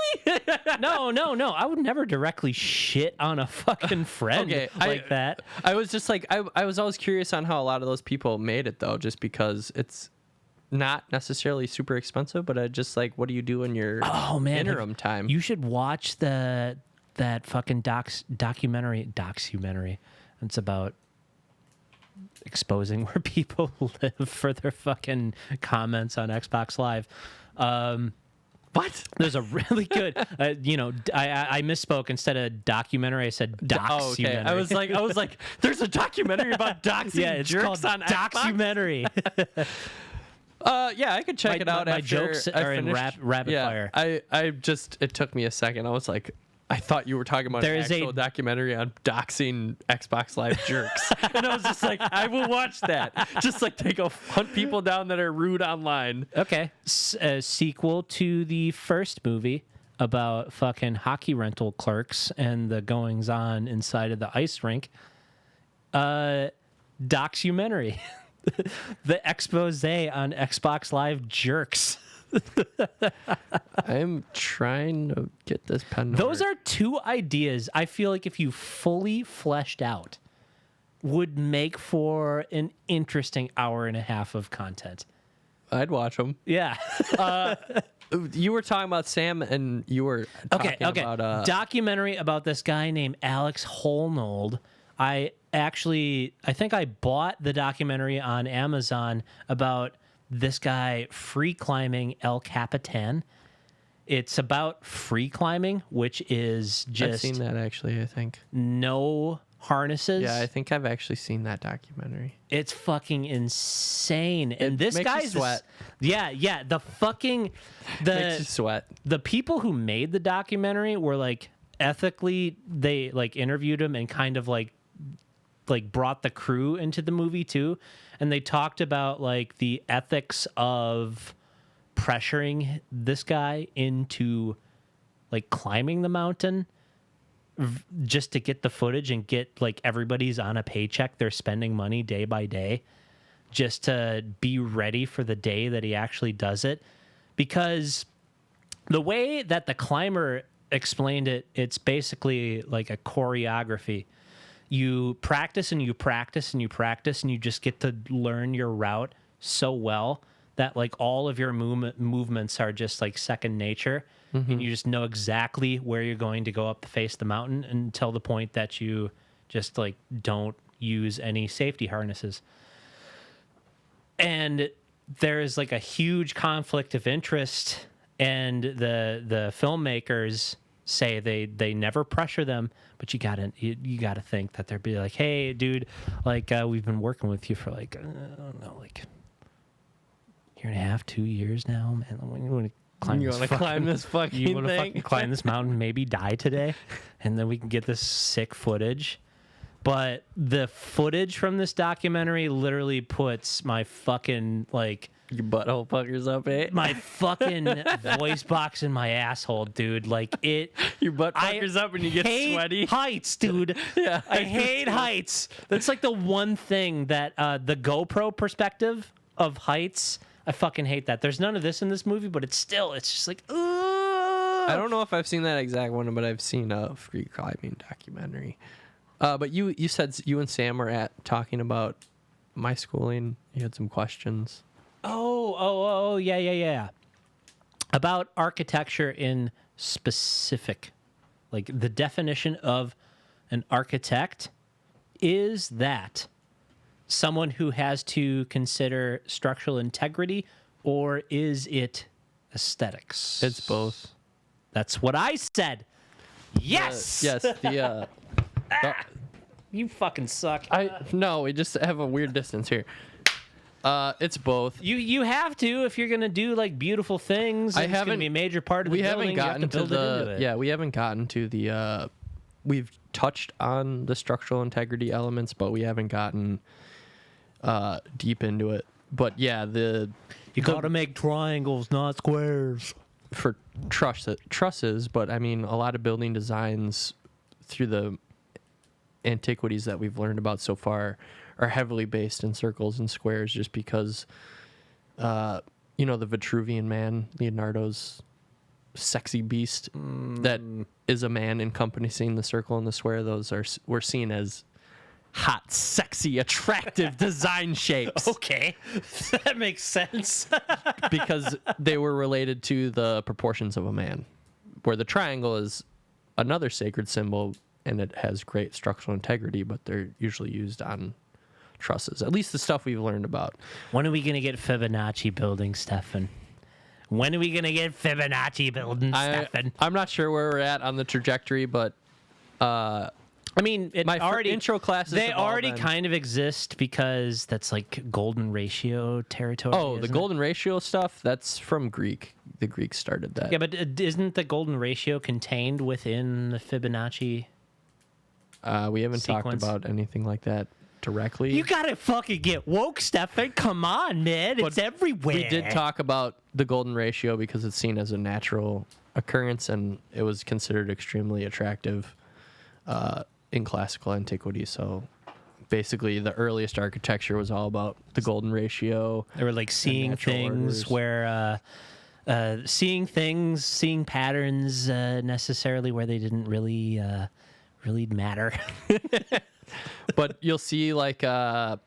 No. I would never directly shit on a fucking friend like that. I was just like, I was always curious on how a lot of those people made it, though, just because it's not necessarily super expensive, but just like, what do you do in your interim time? You should watch that fucking documentary. It's about exposing where people live for their fucking comments on Xbox Live. What? There's a really good, I misspoke. Instead of documentary, I said documentary. I was like, there's a documentary about doxing jerks on Xbox? documentary. Yeah, I could check it out. My after jokes I are in finished. rapid fire. It took me a second. I was like, I thought you were talking about an actual documentary on doxing Xbox Live jerks. And I was just like, I will watch that. Just like hunt people down that are rude online. Okay. A sequel to the first movie about fucking hockey rental clerks and the goings on inside of the ice rink. Documentary. The expose on Xbox Live jerks. I'm trying to get this pen. Those are two ideas I feel like if you fully fleshed out would make for an interesting hour and a half of content. I'd watch them. Yeah. You were talking about Sam, and you were talking about documentary about this guy named Alex Holnold. I think I bought the documentary on Amazon about this guy free climbing El Capitan. It's about free climbing, which is just... I've seen that, actually, I think. No harnesses. Yeah, I think I've actually seen that documentary. It's fucking insane. And this makes you guy's... sweat. Yeah. The fucking... Makes you sweat. The people who made the documentary were, like, ethically... They, like, interviewed him and kind of, like brought the crew into the movie too, and they talked about like the ethics of pressuring this guy into like climbing the mountain just to get the footage and get like everybody's on a paycheck. They're spending money day by day just to be ready for the day that he actually does it, because the way that the climber explained it, it's basically like a choreography. You practice and you practice and you practice, and you just get to learn your route so well that like all of your movements are just like second nature. Mm-hmm. And you just know exactly where you're going to go up the face of the mountain until the point that you just like don't use any safety harnesses. And there is like a huge conflict of interest, and the filmmakers say they never pressure them, but you gotta think that they'd be like, hey dude, like we've been working with you for like I don't know, like year and a half, 2 years now, man. You want to climb this fucking you want to thing? fucking climb this mountain, maybe die today, and then we can get this sick footage. But the footage from this documentary literally puts my fucking like your butthole puckers up, eh? My fucking voice box in my asshole, dude. Like it. Your butt puckers up and you get sweaty. Heights, dude. Yeah, I hate heights. That's like the one thing that the GoPro perspective of heights. I fucking hate that. There's none of this in this movie, but it's just like, ugh. I don't know if I've seen that exact one, but I've seen a free climbing documentary. But you said you and Sam were talking about my schooling. You had some questions. Oh, yeah. About architecture in specific. Like the definition of an architect is that someone who has to consider structural integrity, or is it aesthetics? It's both. That's what I said. Yes. Yes. You fucking suck. No, we just have a weird distance here. It's both. You have to if you're gonna do like beautiful things. It's gonna be a major part of the building. We haven't gotten to the. Yeah, we haven't gotten to the. We've touched on the structural integrity elements, but we haven't gotten deep into it. But yeah, you gotta make triangles, not squares. For trusses, but I mean, a lot of building designs through the antiquities that we've learned about so far are heavily based in circles and squares, just because, the Vitruvian Man, Leonardo's sexy beast that is a man encompassing the circle and the square. Those were seen as hot, sexy, attractive design shapes. Okay, that makes sense. Because they were related to the proportions of a man, where the triangle is another sacred symbol and it has great structural integrity, but they're usually used on trusses. At least the stuff we've learned about. When are we going to get Fibonacci buildings, Stefan? When are we going to get Fibonacci buildings, Stefan? I'm not sure where we're at on the trajectory, but I mean, intro classes. They already kind of exist because that's like golden ratio territory. Oh, the golden ratio stuff, that's from Greek. The Greeks started that. Yeah, but isn't the golden ratio contained within the Fibonacci? We haven't sequence? talked about anything like that directly. You gotta fucking get woke, Stefan. Come on, man. It's everywhere. We did talk about the golden ratio because it's seen as a natural occurrence, and it was considered extremely attractive in classical antiquity. So basically, the earliest architecture was all about the golden ratio. They were like seeing things orders. where, seeing patterns necessarily where they didn't really matter. But you'll see like a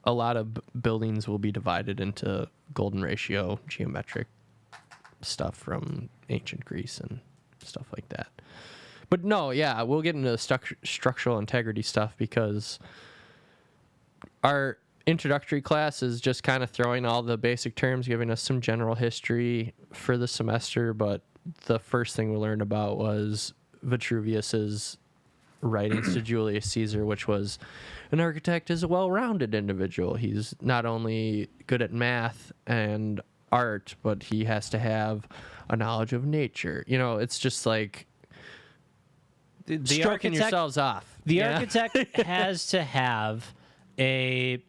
lot of buildings will be divided into golden ratio geometric stuff from ancient Greece and stuff like that. But no, yeah, we'll get into the structural integrity stuff because our introductory class is just kind of throwing all the basic terms, giving us some general history for the semester. But the first thing we learned about was Vitruvius's writings to Julius Caesar, which was an architect is a well-rounded individual. He's not only good at math and art, but he has to have a knowledge of nature. You know, it's just like the stroking yourselves off. The architect has to have a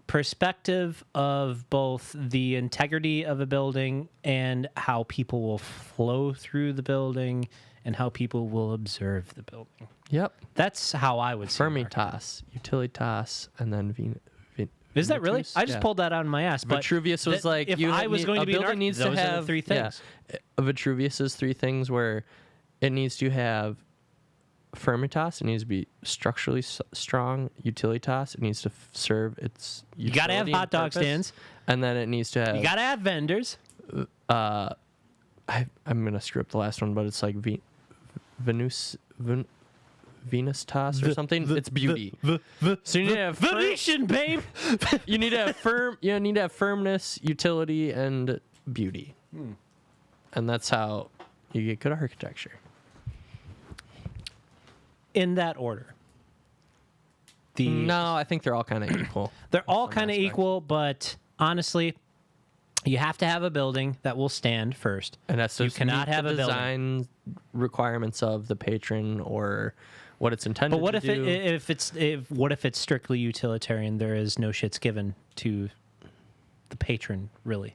perspective of both the integrity of a building and how people will flow through the building and how people will observe the building. Yep. That's how I would say Firmitas, Utilitas, and then Is that really? I just pulled that out of my ass. But Vitruvius was like, if I was going to be an architect, needs those to have are the three things. Yeah, Vitruvius's three things where it needs to have Firmitas, it needs to be structurally strong. Utilitas, it needs to serve its You got to have hot dog stands. And then it needs to have... You got to have vendors. I'm going to screw up the last one, but it's like Venustas or something. It's beauty. So you need to have Venetian, babe. You need to have firmness, utility, and beauty. And that's how you get good architecture. In that order. No, I think they're all kind of equal. They're all kind of equal, but honestly, you have to have a building that will stand first. And that's you cannot have a design requirements of the patron or what it's intended to do. But what if it's strictly utilitarian? There is no shits given to the patron, really.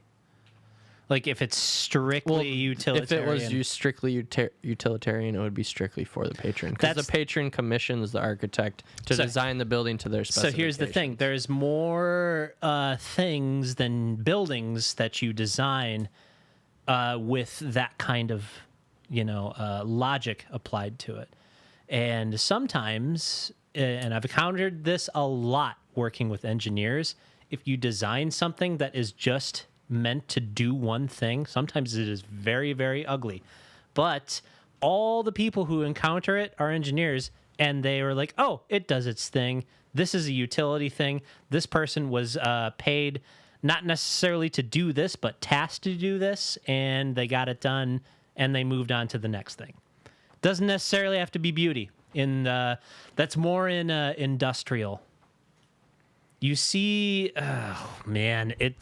Like if it's strictly utilitarian. If it was strictly utilitarian, it would be strictly for the patron. Because the patron commissions the architect to design the building to their specifications. So here's the thing. There's more things than buildings that you design with that kind of, logic applied to it. And sometimes, and I've encountered this a lot working with engineers, if you design something that is just meant to do one thing, sometimes it is very, very ugly. But all the people who encounter it are engineers, and they were like, oh, it does its thing. This is a utility thing. This person was paid not necessarily to do this, but tasked to do this, and they got it done, and they moved on to the next thing. Doesn't necessarily have to be beauty. That's more in industrial. You see, oh man, it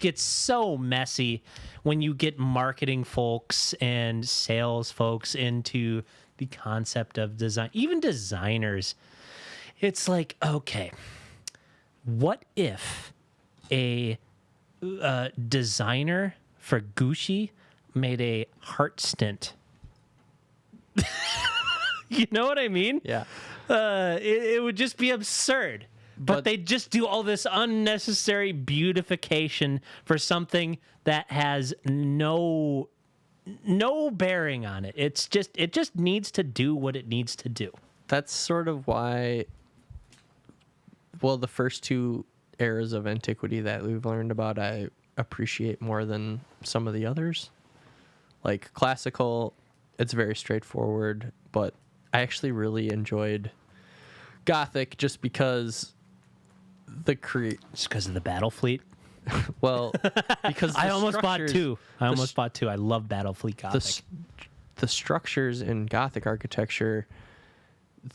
gets so messy when you get marketing folks and sales folks into the concept of design. Even designers, it's like, okay, what if a designer for Gucci made a heart stint? You know what I mean? Yeah. It would just be absurd. But they just do all this unnecessary beautification for something that has no bearing on it. It just needs to do what it needs to do. That's sort of why, the first two eras of antiquity that we've learned about, I appreciate more than some of the others. Like classical, it's very straightforward, but I actually really enjoyed Gothic just because Just because of the battle fleet. Well, because I almost bought two. I love battle fleet Gothic. The structures in Gothic architecture,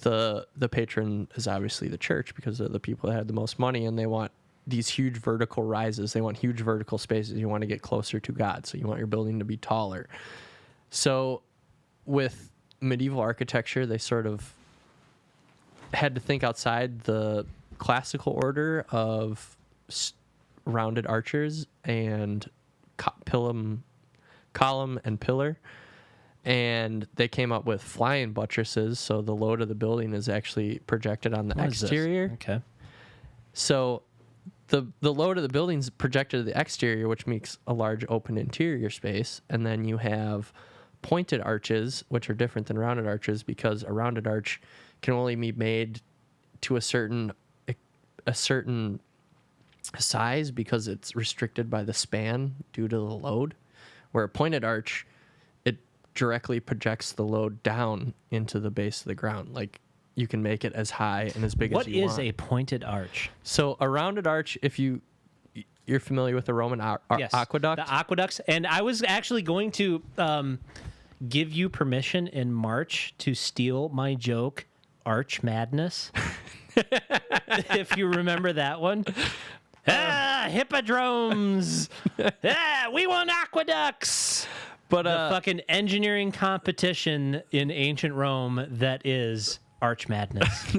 the patron is obviously the church because they're the people that had the most money, and they want these huge vertical rises. They want huge vertical spaces. You want to get closer to God, so you want your building to be taller. So with medieval architecture, they sort of had to think outside the classical order of rounded arches and column and pillar, and they came up with flying buttresses, so the load of the building is actually projected on the exterior. Okay. So the load of the building is projected to the exterior, which makes a large open interior space, and then you have pointed arches, which are different than rounded arches because a rounded arch can only be made to a certain size because it's restricted by the span due to the load, where a pointed arch, it directly projects the load down into the base of the ground. Like, you can make it as high and as big as you want. What is a pointed arch? So a rounded arch, if you're familiar with the Roman Yes, aqueduct? The aqueducts. And I was actually going to give you permission in March to steal my joke, Arch Madness. If you remember that one. Hippodromes. We want aqueducts. But the fucking engineering competition in ancient Rome that is Arch Madness.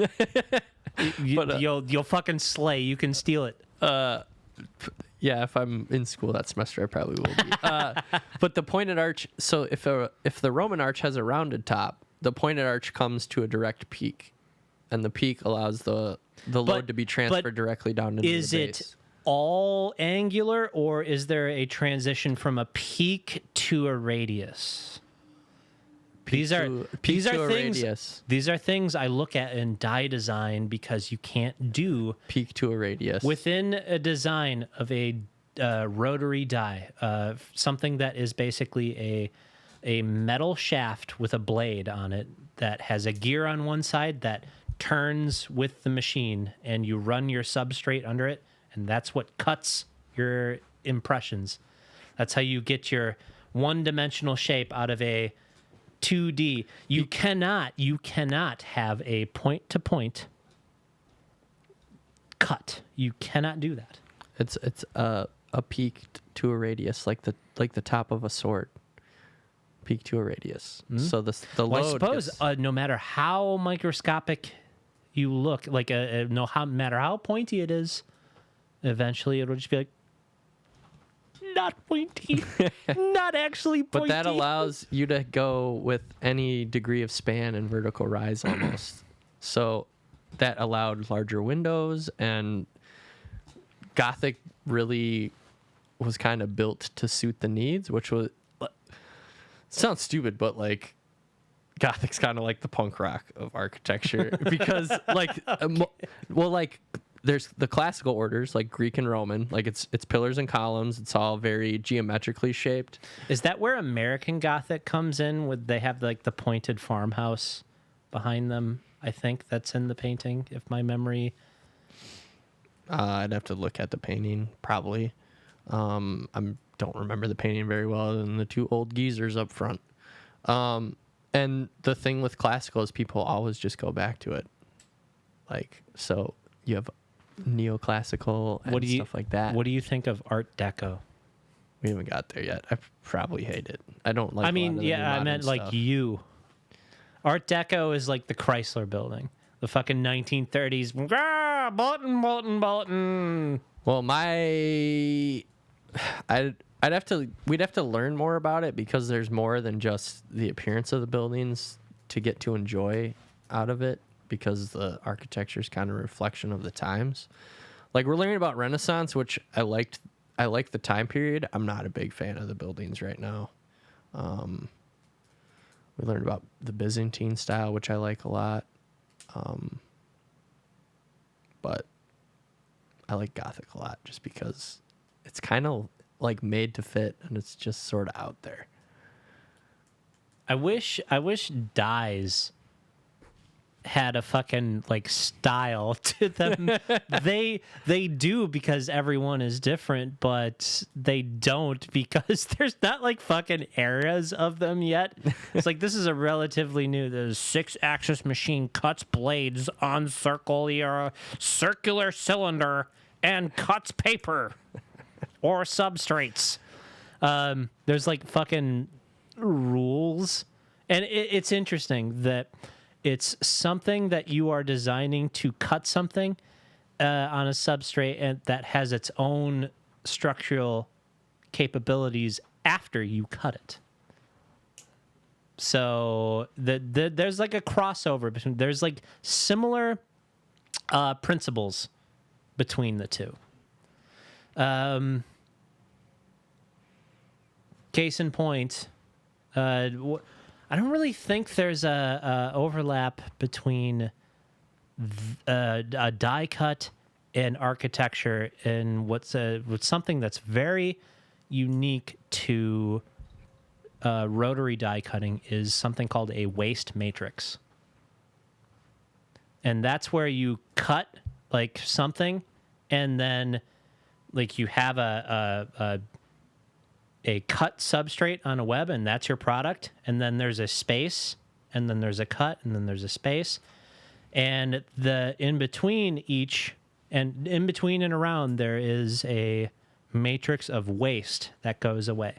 You'll fucking slay. You can steal it. Yeah, if I'm in school that semester, I probably will be. But the pointed arch, so if the Roman arch has a rounded top, the pointed arch comes to a direct peak, and the peak allows the load to be transferred directly down into the base. Is it all angular, or is there a transition from a peak to a radius? These are things I look at in die design because you can't do peak to a radius within a design of a rotary die, something that is basically a metal shaft with a blade on it that has a gear on one side that turns with the machine, and you run your substrate under it, and that's what cuts your impressions. That's how you get your one-dimensional shape out of a 2D. You cannot have a point-to-point cut. You cannot do that. It's a peak to a radius, like the top of a sword. Peak to a radius. Mm-hmm. So the load. I suppose no matter how microscopic you look, like no matter how pointy it is, eventually it'll just be like, not pointy, not actually pointy. But that allows you to go with any degree of span and vertical rise almost. So that allowed larger windows, and Gothic really was kind of built to suit the needs, which was, sounds stupid, but like Gothic's kind of like the punk rock of architecture because there's the classical orders like Greek and Roman, like it's pillars and columns. It's all very geometrically shaped. Is that where American Gothic comes in? Would they have like the pointed farmhouse behind them? I think that's in the painting, if my memory. I'd have to look at the painting probably. I don't remember the painting very well other than the two old geezers up front. And the thing with classical is people always just go back to it. Like, so you have neoclassical and stuff like that. What do you think of Art Deco? We haven't got there yet. I probably hate it. I don't like. I mean, yeah, I meant stuff. like you. Art Deco is like the Chrysler Building, the fucking 1930s. Bolton. Well, we'd have to learn more about it because there's more than just the appearance of the buildings to get to enjoy out of it, because the architecture is kind of a reflection of the times. Like, we're learning about Renaissance, which I liked the time period. I'm not a big fan of the buildings right now. We learned about the Byzantine style, which I like a lot. But I like Gothic a lot just because it's kind of like made to fit, and it's just sort of out there. I wish dies had a fucking like style to them. they do because everyone is different, but they don't because there's not like fucking eras of them yet. It's like this is a relatively new. The 6-axis machine cuts blades on circular cylinder and cuts paper or substrates. There's like fucking rules, and it's interesting that it's something that you are designing to cut something on a substrate and that has its own structural capabilities after you cut it. So there's like a crossover between, there's like similar principles between the two. Case in point, I don't really think there's a overlap between a die cut and architecture, and what's something that's very unique to rotary die cutting is something called a waste matrix, and that's where you cut like something, and then like you have a cut substrate on a web, and that's your product. And then there's a space, and then there's a cut, and then there's a space. And in between and around, there is a matrix of waste that goes away.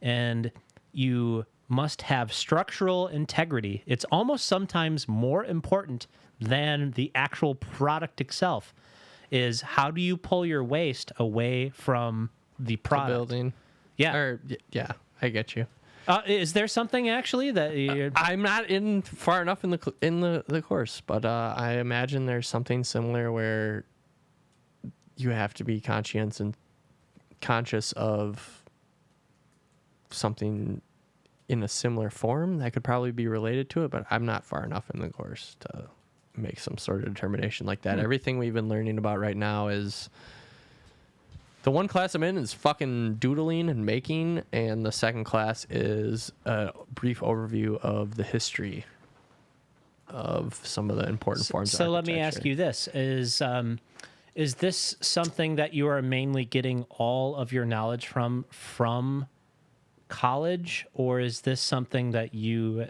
And you must have structural integrity. It's almost sometimes more important than the actual product itself, is how do you pull your waste away from the product? The building. Yeah. Yeah, I get you. Is there something actually that you're... I'm not in far enough in the course, but I imagine there's something similar where you have to be conscious of something in a similar form that could probably be related to it, but I'm not far enough in the course to make some sort of determination like that. Everything we've been learning about right now is... The one class I'm in is fucking doodling and making, and the second class is a brief overview of the history of some of the important forms of architecture. So let me ask you this. Is this something that you are mainly getting all of your knowledge from college, or is this something that you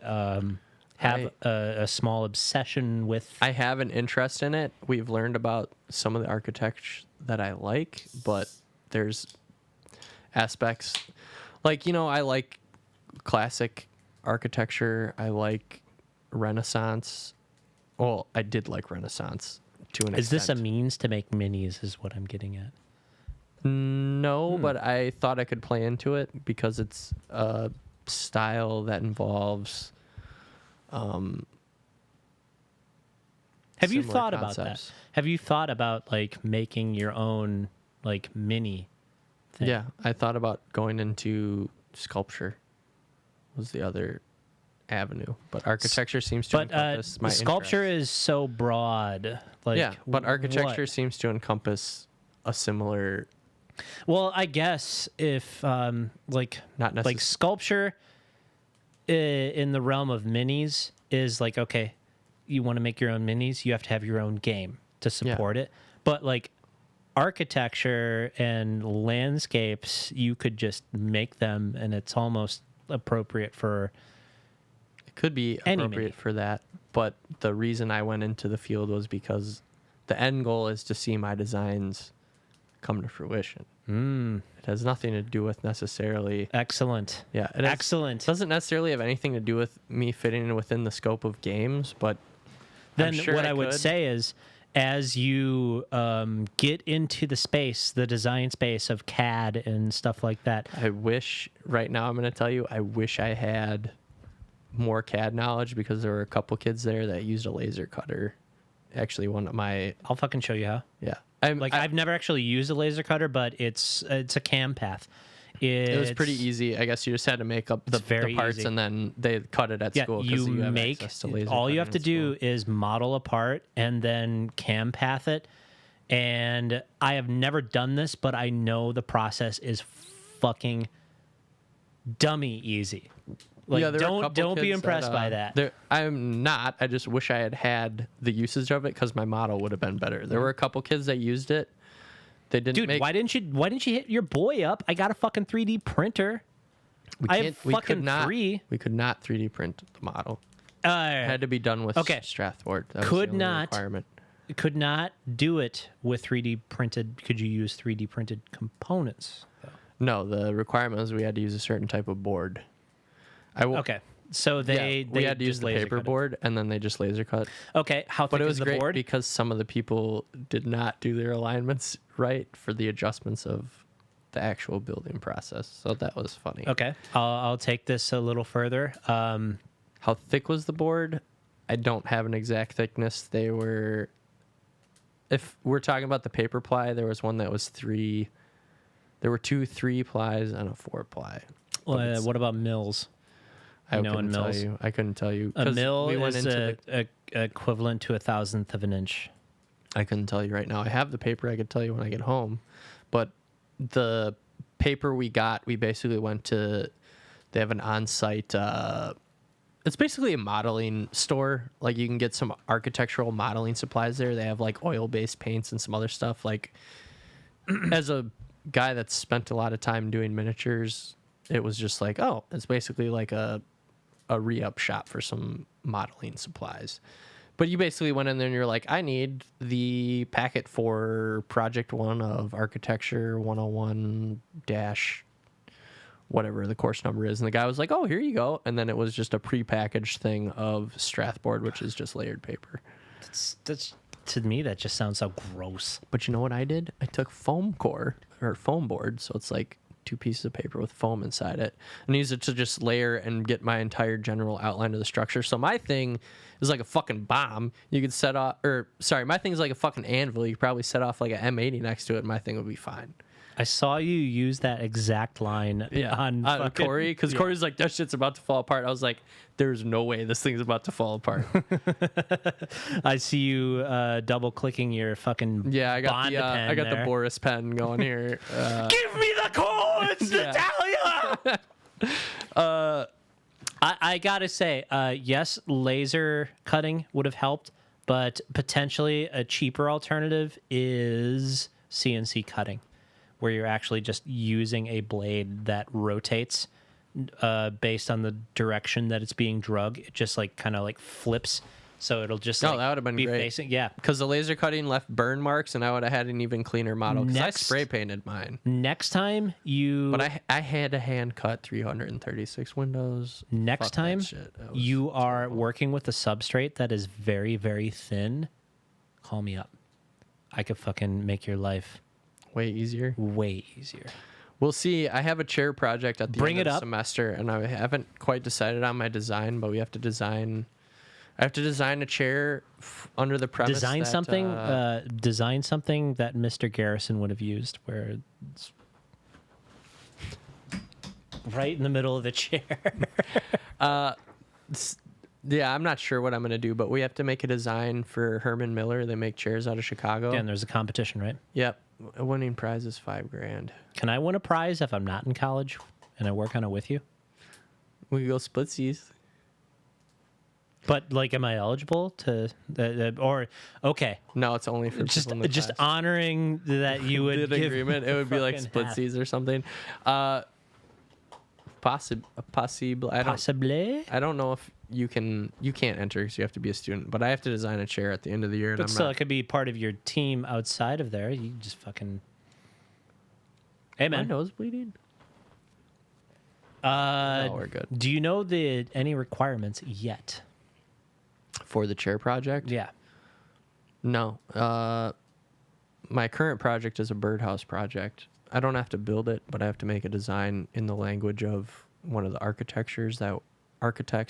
have a small obsession with? I have an interest in it. We've learned about some of the architecture that I like, but there's aspects like, I like classic architecture. I like Renaissance. Well, I did like Renaissance to an extent. Is this a means to make minis is what I'm getting at? No, but I thought I could play into it because it's a style that involves Have you thought about that? Have you thought about like making your own like mini thing? Yeah, I thought about going into sculpture was the other avenue, but architecture seems to encompass my sculpture interest. is so broad. Like, yeah, but architecture seems to encompass a similar. Well, I guess if Not like sculpture in the realm of minis is like, okay, you want to make your own minis, you have to have your own game to support it. But like architecture and landscapes, you could just make them, and it's almost appropriate for. It could be appropriate for that, but the reason I went into the field was because the end goal is to see my designs come to fruition. It has nothing to do with necessarily. Excellent. Yeah, excellent. It doesn't necessarily have anything to do with me fitting within the scope of games, but then what I would say is, as you get into the space, the design space of CAD and stuff like that. I wish, right now I'm going to tell you, I wish I had more CAD knowledge because there were a couple kids there that used a laser cutter. Actually, one of my... I'll fucking show you how. Yeah. I've never actually used a laser cutter, but it's a cam path. It was pretty easy. I guess you just had to make up the parts, easy. and then they cut it at school. You make all you have to do is model a part and then cam path it. And I have never done this, but I know the process is fucking dummy easy. Like, yeah, there were a couple don't be kids impressed by that. I'm not. I just wish I had the usage of it because my model would have been better. There were a couple kids that used it. They didn't. Dude, why didn't you hit your boy up? I got a fucking 3D printer. I have fucking 3. We could not 3D print the model. It It had to be done with Strathboard. That was the only requirement. Could not do it with 3D printed. Could you use 3D printed components? No, the requirement was we had to use a certain type of board. Okay, so they had to use the paper cut board, and then they just laser cut. Okay, how thick But it was is the great board? because some of the people did not do their alignments right for the adjustments of the actual building process. So that was funny. Okay, I'll take this a little further. How thick was the board? I don't have an exact thickness. They were, if we're talking about the paper ply, there was one that was 3. There were 2 3-plies and a 4-ply. What about mills? I couldn't tell you. A mill we went is into equivalent to 1,000th of an inch. I couldn't tell you right now. I have the paper. I could tell you when I get home. But the paper we got, we basically went to, they have an on-site, it's basically a modeling store. Like, you can get some architectural modeling supplies there. They have like oil-based paints and some other stuff. Like, as a guy that's spent a lot of time doing miniatures, it was just like, oh, it's basically like a re-up shop for some modeling supplies. But you basically went in there and you're like, I need the packet for Project 1 of Architecture 101 dash whatever the course number is. And the guy was like, oh, here you go. And then it was just a prepackaged thing of Strathboard, which is just layered paper. That's to me, that just sounds so gross. But you know what I did? I took foam core or foam board. So it's like 2 pieces of paper with foam inside it, and use it to just layer and get my entire general outline of the structure. So my thing is like a fucking bomb. You could set off, my thing is like a fucking anvil. You could probably set off like a M80 next to it, and my thing would be fine. I saw you use that exact line on Corey, because Corey's like, that shit's about to fall apart. I was like, there's no way this thing's about to fall apart. I see you double clicking your fucking I got Bond pen I got there. the Boris pen going here. Give me the codes, Natalia. I gotta say, yes, laser cutting would have helped, but potentially a cheaper alternative is CNC cutting, where you're actually just using a blade that rotates based on the direction that it's being drug. It just like kind of like flips, so it'll just that would have been be great. facing. Yeah, because the laser cutting left burn marks, and I would have had an even cleaner model. Because I spray painted mine. Next time you, but I had to hand cut 336 windows. Next time you are working with a substrate that is very, very thin, call me up. I could fucking make your life way easier. We'll see. I have a chair project at the end of the semester, and I haven't quite decided on my design, but I have to design a chair under the premise design something that Mr. Garrison would have used, where it's right in the middle of the chair. Yeah, I'm not sure what I'm going to do, but we have to make a design for Herman Miller. They make chairs out of Chicago. Yeah, and there's a competition, right? Yep. A winning prize is $5,000. Can I win a prize if I'm not in college and I work on it with you? We can go splitsies. But like, am I eligible to or okay? No, it's only for just people in the just class. honoring that you would the give agreement. It would be like splitsies or something. Possibly. I don't know if you can't enter because you have to be a student. But I have to design a chair at the end of the year. But still, it could be part of your team outside of there. You just fucking. Hey man, my nose bleeding. No, we're good. Do you know any requirements yet for the chair project? Yeah. No. My current project is a birdhouse project. I don't have to build it, but I have to make a design in the language of one of the architects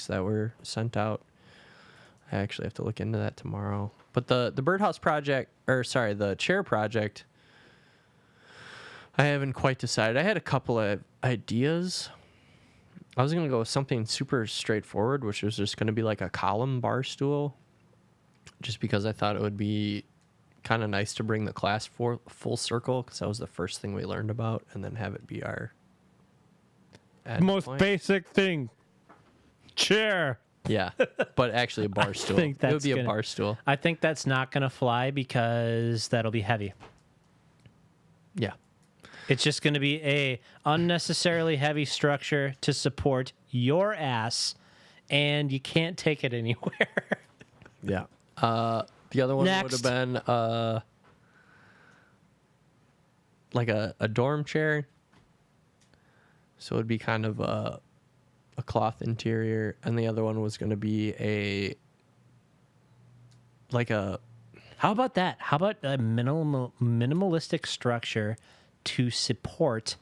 that were sent out. I actually have to look into that tomorrow. But the birdhouse project, the chair project, I haven't quite decided. I had a couple of ideas. I was going to go with something super straightforward, which was just going to be like a column bar stool, just because I thought it would be kind of nice to bring the class full circle, because that was the first thing we learned about, and then have it be our most basic thing. Chair. Yeah, but actually a bar stool. think It would that's be a gonna- bar stool. I think that's not going to fly because that'll be heavy. Yeah. It's just going to be a unnecessarily heavy structure to support your ass, and you can't take it anywhere. Yeah. The other one would Next. have been like a dorm chair. So it'd be kind of a cloth interior, and the other one was going to be How about that? How about a minimalistic structure to support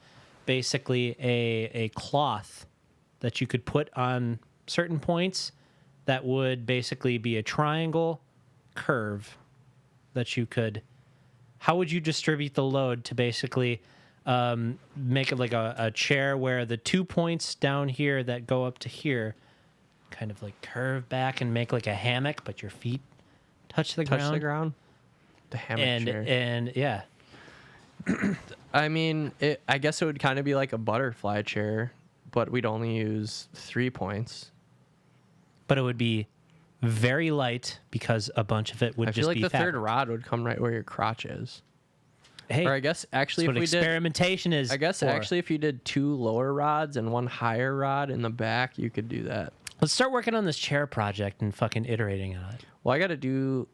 basically a cloth that you could put on certain points that would basically be a triangle curve that you could... How would you distribute the load to basically make it like a chair where the 2 points down here that go up to here kind of like curve back and make like a hammock, but your feet touch the ground? The hammock chair. And yeah. I mean, I guess it would kind of be like a butterfly chair, but we'd only use 3 points. But it would be very light because a bunch of it would I just feel like be the fabric. third rod would come right where your crotch is. Hey, Or I guess actually that's if what we did, experimentation is. I guess for. actually if you did 2 lower rods and 1 higher rod in the back, you could do that. Let's start working on this chair project and fucking iterating on it. Well, I gotta do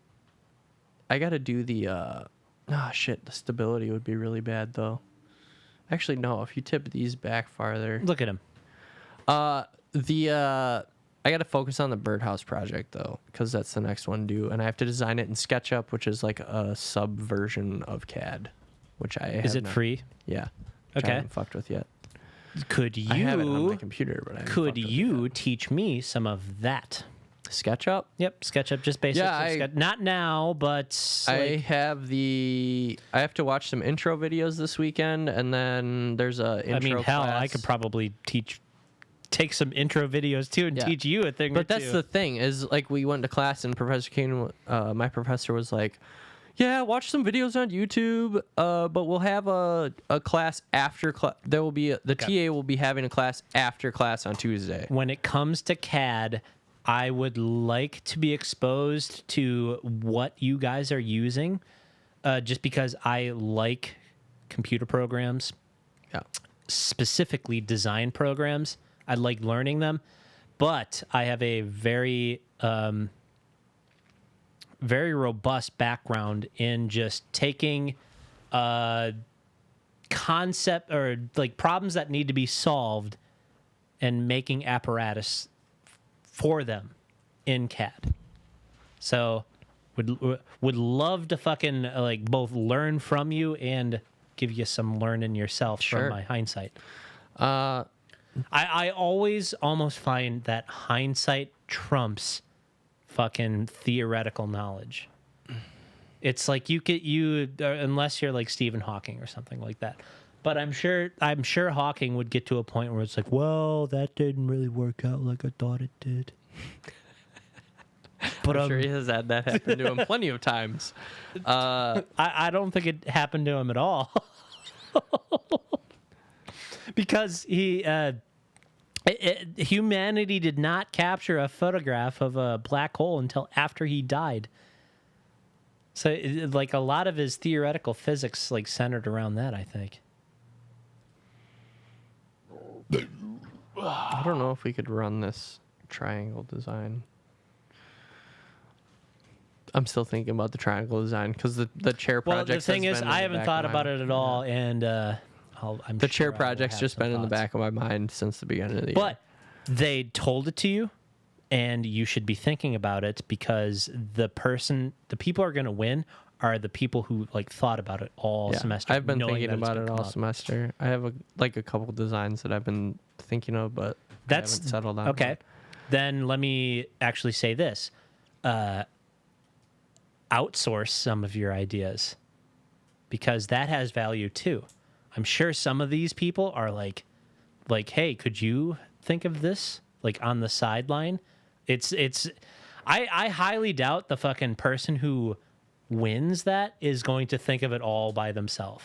the the stability would be really bad though. Actually, no, if you tip these back farther. Look at him. I gotta focus on the birdhouse project though, because that's the next one due, and I have to design it in SketchUp, which is like a sub version of CAD, which I Is have it not- free? Yeah. Which Okay. I haven't fucked with yet. Could I have it on my you computer, but I haven't could fucked with it you yet. teach me some of that? SketchUp? Yep, SketchUp, just basics. Yeah, of sketch. Not now, but I have to watch some intro videos this weekend, and then there's a intro I mean, hell, class. I could probably take some intro videos too and Yeah. teach you a thing or But that's two. the thing is, like, we went to class and Professor Kane, my professor was like, yeah, watch some videos on YouTube, but we'll have a class after class. There will be the TA will be having a class after class on Tuesday. When it comes to CAD, I would like to be exposed to what you guys are using, just because I like computer programs, Yeah. specifically design programs. I like learning them, but I have a very robust background in just taking concept or like problems that need to be solved and making apparatus for them in CAD. So would love to fucking like both learn from you and give you some learning yourself Sure. from my hindsight. I always almost find that hindsight trumps fucking theoretical knowledge. It's like unless you're like Stephen Hawking or something like that. But I'm sure Hawking would get to a point where it's like, well, that didn't really work out like I thought it did. But I'm sure he has had that happen to him plenty of times. I don't think it happened to him at all. Because humanity did not capture a photograph of a black hole until after he died. So, like, a lot of his theoretical physics, like, centered around that, I think. I don't know if we could run this triangle design. I'm still thinking about the triangle design because the chair Well, project. the thing is, I haven't thought about it at all, and I'm The chair sure I will project's have just some been in the thoughts. back of my mind since the beginning of the year. But they told it to you, and you should be thinking about it because the people are going to win are the people who like thought about it all Yeah, semester. I've been knowing thinking that it's about gonna it come all up. semester. I have a couple designs that I've been thinking of, but That's I haven't settled on. okay. Then let me actually say this: outsource some of your ideas because that has value too. I'm sure some of these people are like, hey, could you think of this like on the sideline? I highly doubt the fucking person who wins that is going to think of it all by themselves.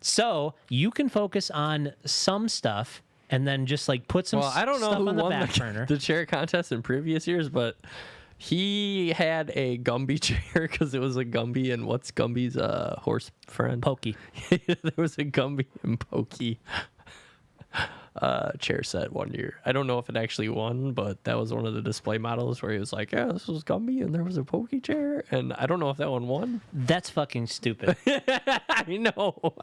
So you can focus on some stuff and then just like put some I don't know stuff who on the won back burner. the chair contest in previous years, but he had a Gumby chair because it was a Gumby, and what's Gumby's horse friend? Pokey. There was a Gumby and Pokey chair set one year. I don't know if it actually won, but that was one of the display models where he was like, yeah, this was Gumby and there was a Pokey chair, and I don't know if that one won. That's fucking stupid. I know.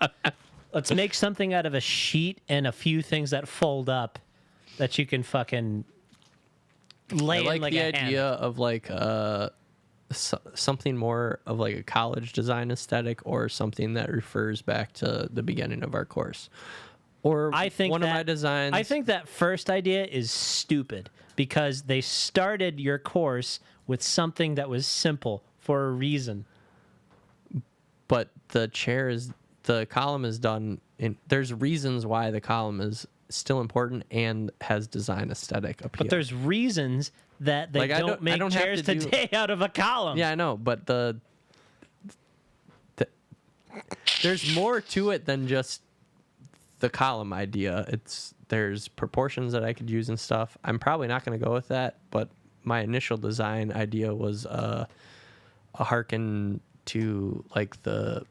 Let's make something out of a sheet and a few things that fold up that you can fucking lay I like in like the a idea hammock. of like something more of like a college design aesthetic, or something that refers back to the beginning of our course. Or I think one of that- my designs. I think that first idea is stupid because they started your course with something that was simple for a reason. but the column is done in. There's reasons why the column is still important and has design aesthetic appeal. But there's reasons that they Like, I don't don't- I make don't have chairs to do- today out of a column. Yeah, I know, but there's more to it than just the column idea. There's proportions that I could use and stuff. I'm probably not going to go with that, but my initial design idea was a harken to like the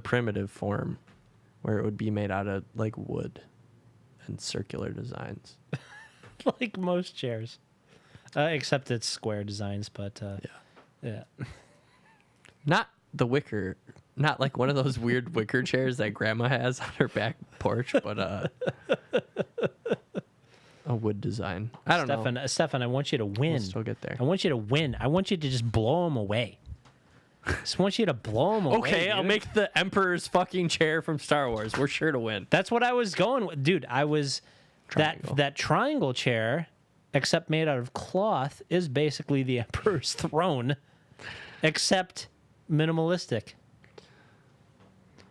primitive form, where it would be made out of like wood and circular designs. Like most chairs. Except it's square designs, but yeah. Not the wicker, not like one of those weird wicker chairs that grandma has on her back porch, but a wood design. I don't know. Stefan, I want you to win. We'll still get there. I want you to win. I want you to just blow them away. Just want you to blow them away. Okay, I'll dude. make the Emperor's fucking chair from Star Wars. We're sure to win. That's what I was going with. Dude, I was Triangle. that triangle chair, except made out of cloth, is basically the Emperor's throne, except minimalistic.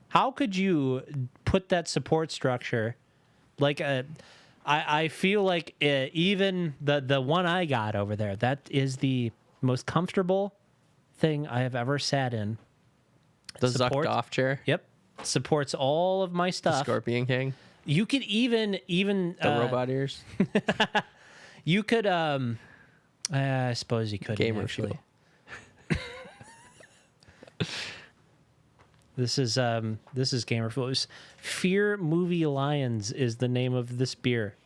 How could you put that support structure like I feel like even the one I got over there, that is the most comfortable thing I have ever sat in. The Support- zucked off chair. Yep. Supports all of my The stuff. Scorpion King. You could even The robot ears. you could I suppose you could Gamer actually. fuel. This is Gamer Fuel. Fear Movie Lions is the name of this beer.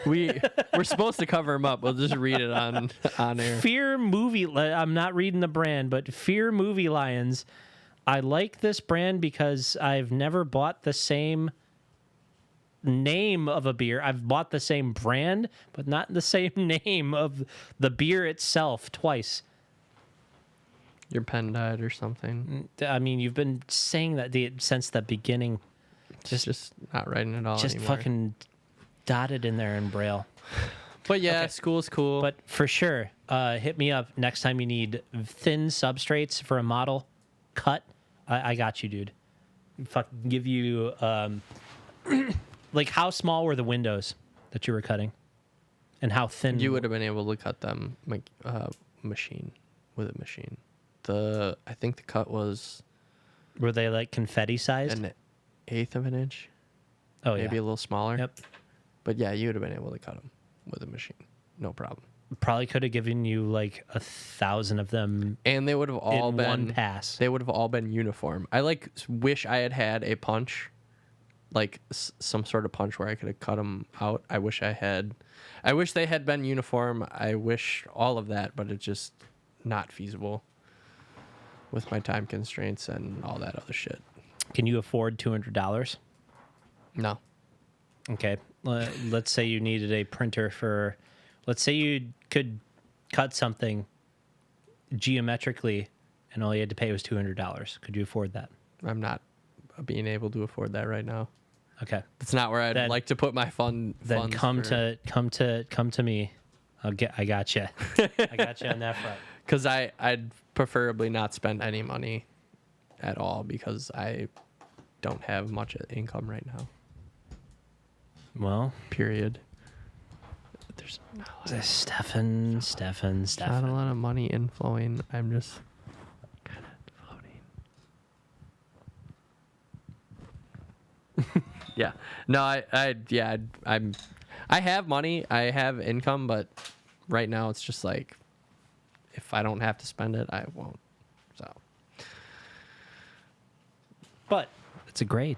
We're supposed to cover them up. We'll just read it on air. Fear Movie. I'm not reading the brand, but Fear Movie Lions. I like this brand because I've never bought the same name of a beer. I've bought the same brand, but not the same name of the beer itself twice. Your pen died or something. I mean, you've been saying that since the beginning. Just not writing it all Just anymore. fucking dotted in there in Braille. But yeah, Okay. school's cool. But for sure, hit me up next time you need thin substrates for a model cut. I got you, dude. Fucking give you like how small were the windows that you were cutting, and how thin you would have been able to cut them machine with a machine. I think the cut was were they like confetti sized? an eighth of an inch, Oh maybe yeah, a little smaller. yep. But yeah, you would have been able to cut them with a machine, no problem. Probably could have given you like 1,000 of them And they would have all in been one pass. They would have all been uniform. I wish I had a punch, like some sort of punch where I could have cut them out. I wish they had been uniform. I wish all of that, but it's just not feasible with my time constraints and all that other shit. Can you afford $200? No. Okay. Let's say you needed a printer for, let's say you could cut something geometrically and all you had to pay was $200. Could you afford that? I'm not being able to afford that right now. Okay. It's not where I'd Then- like to put my funds. Then come to me. I got you. I got you on that front. Because I'd preferably not spend any money at all because I don't have much income right now. Well, Period. There's not a Stefan. not a lot of money inflowing. I'm just kind of floating. Yeah. No, I have money, I have income, but right now it's just like, if I don't have to spend it, I won't. So. But it's a grade.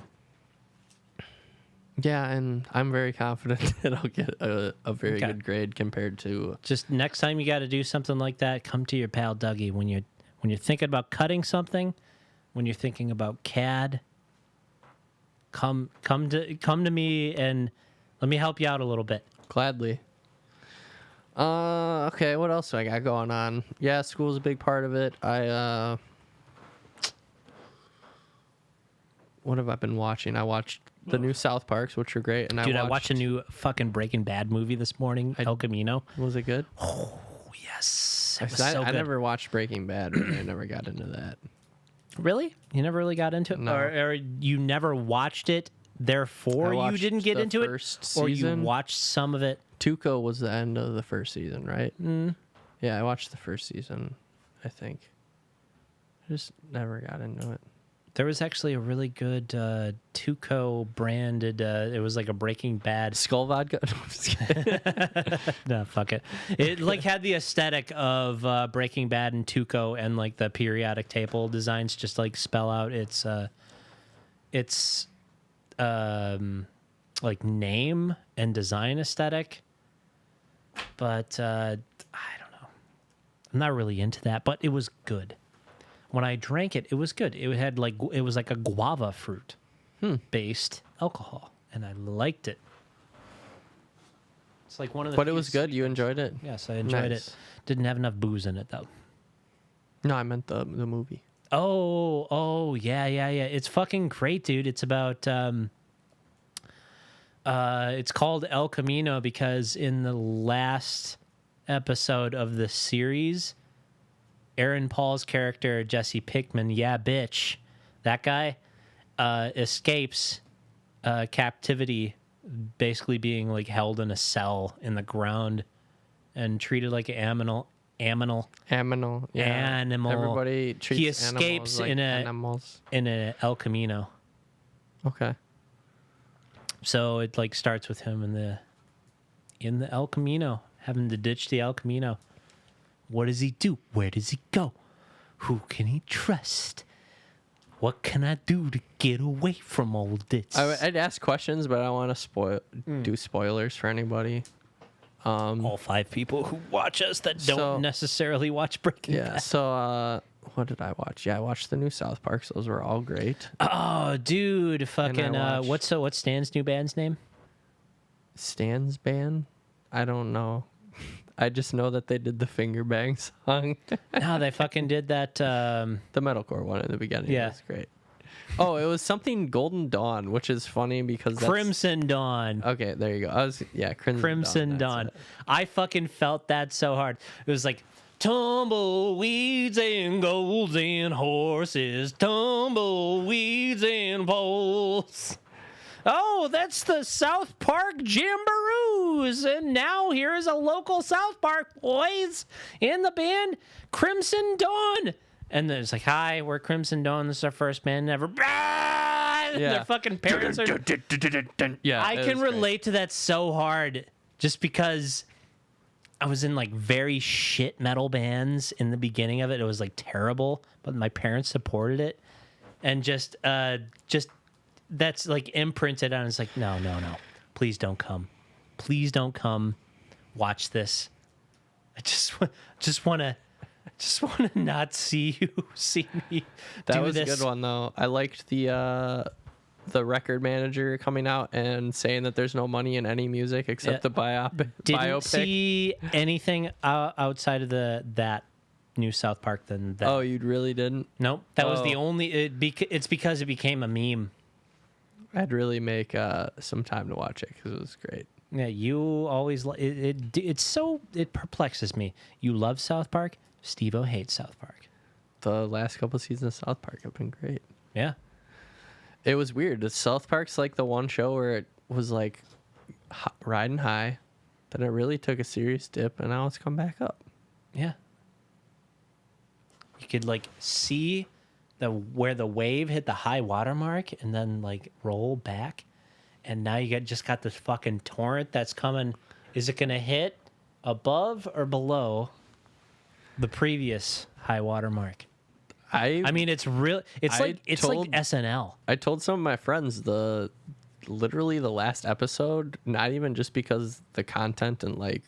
Yeah, and I'm very confident that I'll get a very good grade compared to. Just next time you got to do something like that, come to your pal Dougie when you're thinking about cutting something, when you're thinking about CAD. Come to me and let me help you out a little bit. Gladly. Okay, what else do I got going on? Yeah, school's a big part of it. What have I been watching? I watched the new South Parks, which are great, and I watched a new fucking Breaking Bad movie this morning, El Camino. Was it good? Oh, yes. It was so good. I never watched Breaking Bad, but I never got into that. Really? You never really got into it? No. Or you never watched it, therefore you didn't get into it? Or you watched some of it? Tuco was the end of the first season, right? Mm. Yeah, I watched the first season, I think. I just never got into it. There was actually a really good Tuco branded, it was like a Breaking Bad. Skull vodka? No, fuck it. It like had the aesthetic of Breaking Bad and Tuco, and like the periodic table designs just like spell out its like name and design aesthetic. But I don't know. I'm not really into that, but it was good. When I drank it, it was good. It was like a guava fruit based alcohol, and I liked it. It's like one of the. But it was good. You enjoyed it? Yes, I enjoyed it. Didn't have enough booze in it though. No, I meant the movie. Oh, yeah. It's fucking great, dude. It's about it's called El Camino because in the last episode of the series, Aaron Paul's character, Jesse Pinkman, bitch, that guy, escapes captivity, basically being like held in a cell in the ground and treated like an animal. Animal, yeah. Animal. Everybody treats he escapes like animals in a El Camino. Okay. So it like starts with him in the El Camino, having to ditch the El Camino. What does he do? Where does he go? Who can he trust? What can I do to get away from all this? I'd ask questions, but I don't want to do spoilers for anybody. All 5 people who watch us that don't necessarily watch Breaking Bad. Yeah, so what did I watch? Yeah, I watched the new South Parks. Those were all great. Oh, dude, fucking what's Stan's new band's name? Stan's band? I don't know. I just know that they did the Finger Bang song. No, they fucking did that. The metalcore one in the beginning. Yeah. That's great. Oh, it was something Golden Dawn, which is funny because that's... Crimson Dawn. Okay, there you go. Crimson Dawn. I fucking felt that so hard. It was like, tumbleweeds and golden horses, tumbleweeds and poles. Oh, that's the South Park Jamborees. And now here is a local South Park boys in the band Crimson Dawn. And then it's like, hi, we're Crimson Dawn. This is our first band ever. Yeah. Their fucking parents are... Yeah, I can relate to that so hard just because I was in like very shit metal bands in the beginning of it. It was like terrible, but my parents supported it. And just that's like imprinted on. It's like, no. Please don't come. Please don't come. Watch this. I just want to not see me. That was this. A good one though. I liked the record manager coming out and saying that there's no money in any music except the biopic. Didn't see anything outside of that new South Park than that. Oh, you really didn't? Nope. That was the only. It's because it became a meme. I'd really make some time to watch it because it was great. Yeah, you always it perplexes me. You love South Park. Steve-O hates South Park. The last couple seasons of South Park have been great. Yeah. It was weird. The South Park's like the one show where it was like riding high, then it really took a serious dip, and now it's come back up. Yeah. You could like see where the wave hit the high water mark and then like roll back. and now you just got this fucking torrent that's coming. Is it going to hit above or below the previous high water mark? I mean, it's real. It's like SNL. I told some of my friends literally the last episode, not even just because the content and like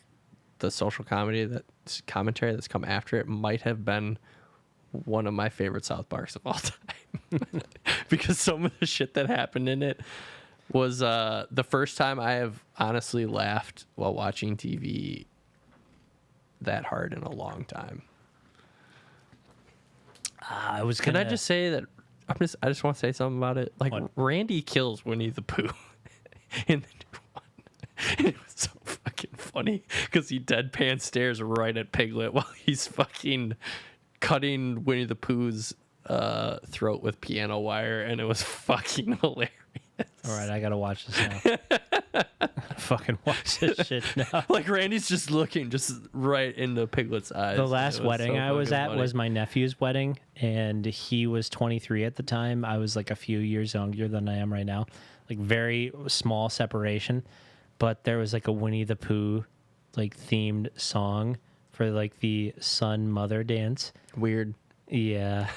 the social commentary that's come after it might have been one of my favorite South Parks of all time. Because some of the shit that happened in it was the first time I have honestly laughed while watching TV that hard in a long time. Can I just say that I just want to say something about it? Like, what? Randy kills Winnie the Pooh in the new one. It was so fucking funny because he deadpan stares right at Piglet while he's fucking cutting Winnie the Pooh's throat with piano wire, and it was fucking hilarious. All right, I gotta watch this now. Fucking watch this shit now. Like, Randy's just looking just right into Piglet's eyes. The last wedding I was at was my nephew's wedding, and he was 23 at the time. I was like a few years younger than I am right now. Like, very small separation. But there was like a Winnie the Pooh like themed song for like the son-mother dance. Weird. Yeah.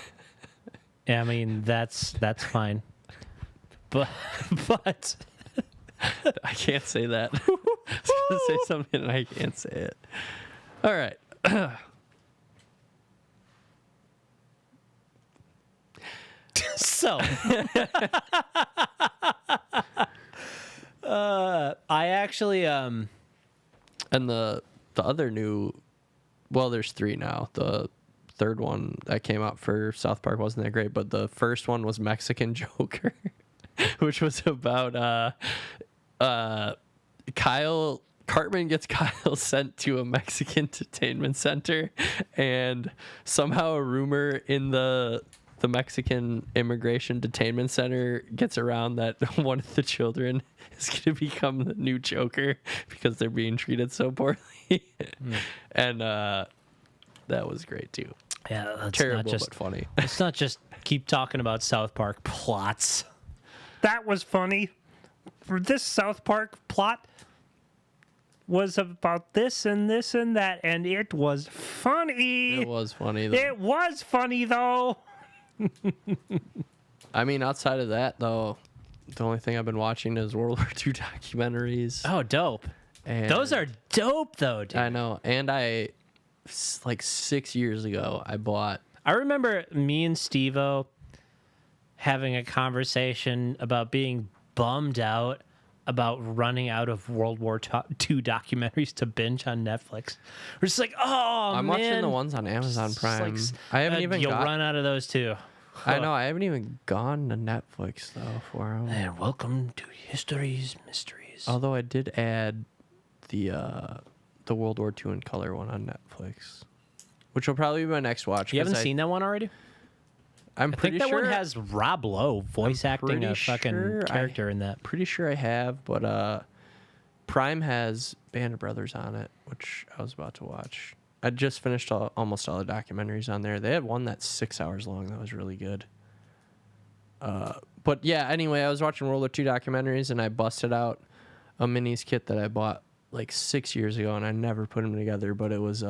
I mean, that's fine. But I can't say that. I was going to say something and I can't say it. All right. So, I actually and the other new, well, there's 3 now. The third one that came out for South Park wasn't that great, but the first one was Mexican Joker. Which was about Cartman gets Kyle sent to a Mexican detainment center, and somehow a rumor in the Mexican immigration detainment center gets around that one of the children is going to become the new Joker because they're being treated so poorly. And that was great too. Yeah, that's terrible but funny. Let's not just keep talking about South Park plots. That was funny. For this South Park plot was about this and this and that, and it was funny. It was funny, though. It was funny, though. I mean, outside of that, though, the only thing I've been watching is World War II documentaries. Oh, dope. And those are dope, though, dude. I know. And like 6 years ago, I remember me and Steve-O having a conversation about being bummed out about running out of World War II documentaries to binge on Netflix. We're just like, I'm watching the ones on Amazon Prime. Like, I haven't even you'll run out of those too. I know. I haven't even gone to Netflix though for them. And welcome to History's Mysteries. Although I did add the World War II in color one on Netflix, which will probably be my next watch. You haven't seen that one already? I think that one has Rob Lowe voice acting a fucking character in that. Pretty sure I have, but Prime has Band of Brothers on it, which I was about to watch. I just finished almost all the documentaries on there. They had one that's 6 hours long that was really good. But yeah, anyway, I was watching World War II documentaries and I busted out a minis kit that I bought like 6 years ago, and I never put them together. But it was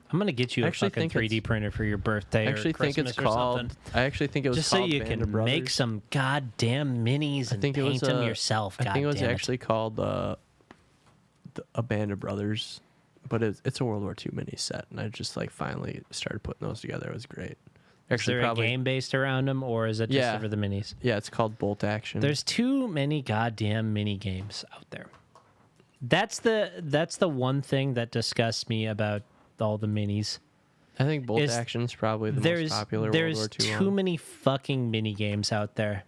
I'm gonna get you a fucking 3D printer for your birthday. I actually think it was just so you can make some goddamn minis and paint them yourself. I think it was actually called a Band of Brothers, but it's a World War II mini set, and I just like finally started putting those together. It was great. Actually, is there a game based around them, or is it just for the minis? Yeah, it's called Bolt Action. There's too many goddamn mini games out there. That's the one thing that disgusts me about all the minis. I think Bolt Action's probably the most popular World War II There's too many fucking mini games out there,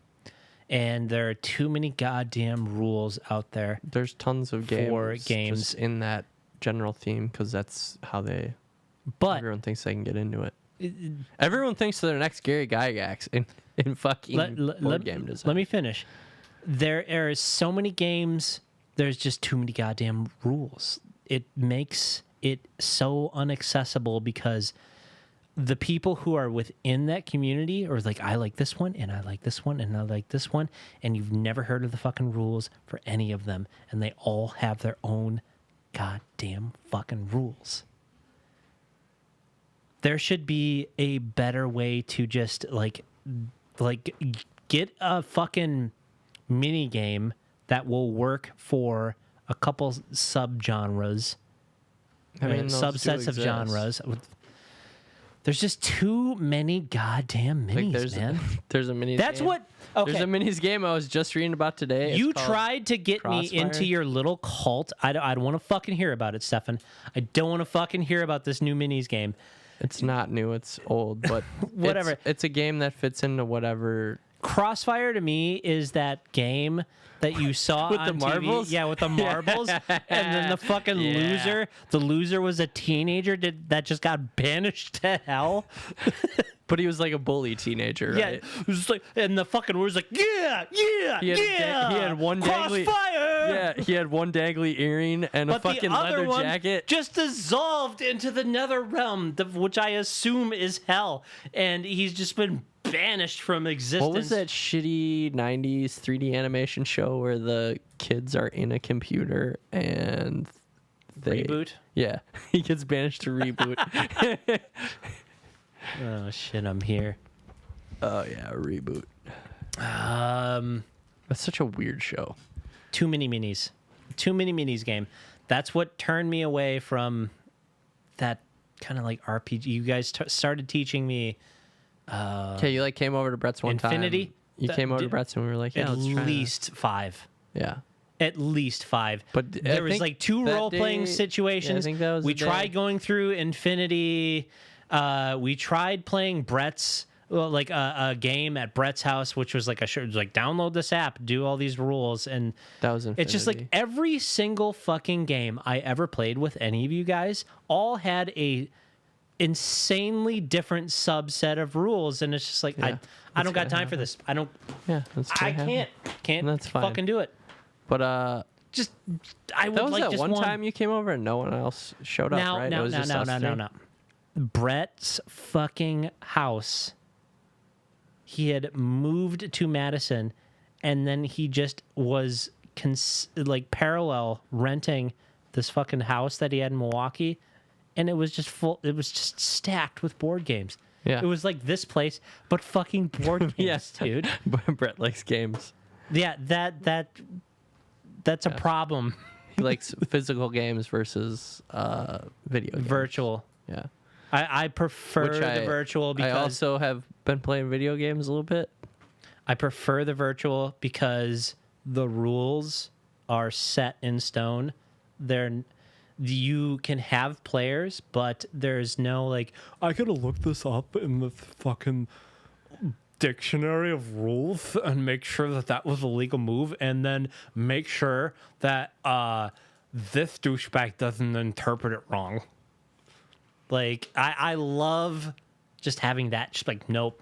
and there are too many goddamn rules out there. There's tons of games just in that general theme because that's how everyone thinks they can get into it. Everyone thinks they're the next Gary Gygax in fucking board game design. Let me finish. There are so many games. There's just too many goddamn rules. It makes it so unaccessible because the people who are within that community are like, I like this one, and I like this one, and I like this one, and you've never heard of the fucking rules for any of them, and they all have their own goddamn fucking rules. There should be a better way to just like get a fucking mini game that will work for a couple subgenres. I mean, those do subsets of exist. genres. There's just too many goddamn minis, there's man. There's a minis. That's game. what. Okay, There's a minis game I was just reading about today. It's you called tried to get me Crossfire. into your little cult. I don't want to fucking hear about it, Stefan. I don't want to fucking hear about this new minis game. It's not new. It's old, but Whatever. It's a game that fits into whatever. Crossfire to me is that game that you saw With on the TV. marbles? Yeah, with the marbles. And then the fucking loser was a teenager that just got banished to hell. But he was like a bully teenager, Yeah, right? it was just like, and the fucking was like, yeah, He had one dangly. Crossfire. Yeah, he had one dangly earring and a But fucking the other leather one jacket. just dissolved into the nether realm, which I assume is hell, and he's just been banished from existence. What was that shitty 90s 3D animation show where the kids are in a computer and they Reboot? Yeah, he gets banished to Reboot. Oh shit, I'm here. Oh yeah, Reboot. That's such a weird show. Too many minis game. That's what turned me away from that kind of like RPG. You guys started teaching me Okay, you like came over to Brett's one Infinity? time. You That came over to did- Brett's and we were like, yeah, at let's try least 5. that. Yeah. At least 5. But I there was think like 2 that role-playing day- situations. yeah, I think that was we the tried day. going through Infinity. We tried playing Brett's a game at Brett's house, which was like download this app, do all these rules, and That was Infinity. it's just like every single fucking game I ever played with any of you guys all had a insanely different subset of rules, and it's just like I don't got time for this. I don't. Yeah, that's I gonna happen. can't That's fine. fucking do it. But Just I would that was like that just one time you came over and no one else showed up, right? It was just us three? No. Brett's fucking house. He had moved to Madison, and then he just was parallel renting this fucking house that he had in Milwaukee, and it was just full. It was just stacked with board games. Yeah. It was like this place, but fucking board games, Yes. dude. Brett likes games. Yeah, that's a problem. He likes physical games versus video games. Virtual. Yeah. I prefer Which the virtual because I also have been playing video games a little bit. I prefer the virtual because the rules are set in stone. You can have players, but there's no like, I gotta look this up in the fucking dictionary of rules and make sure that was a legal move, and then make sure that this douchebag doesn't interpret it wrong. Like, I love just having that. Just like, nope.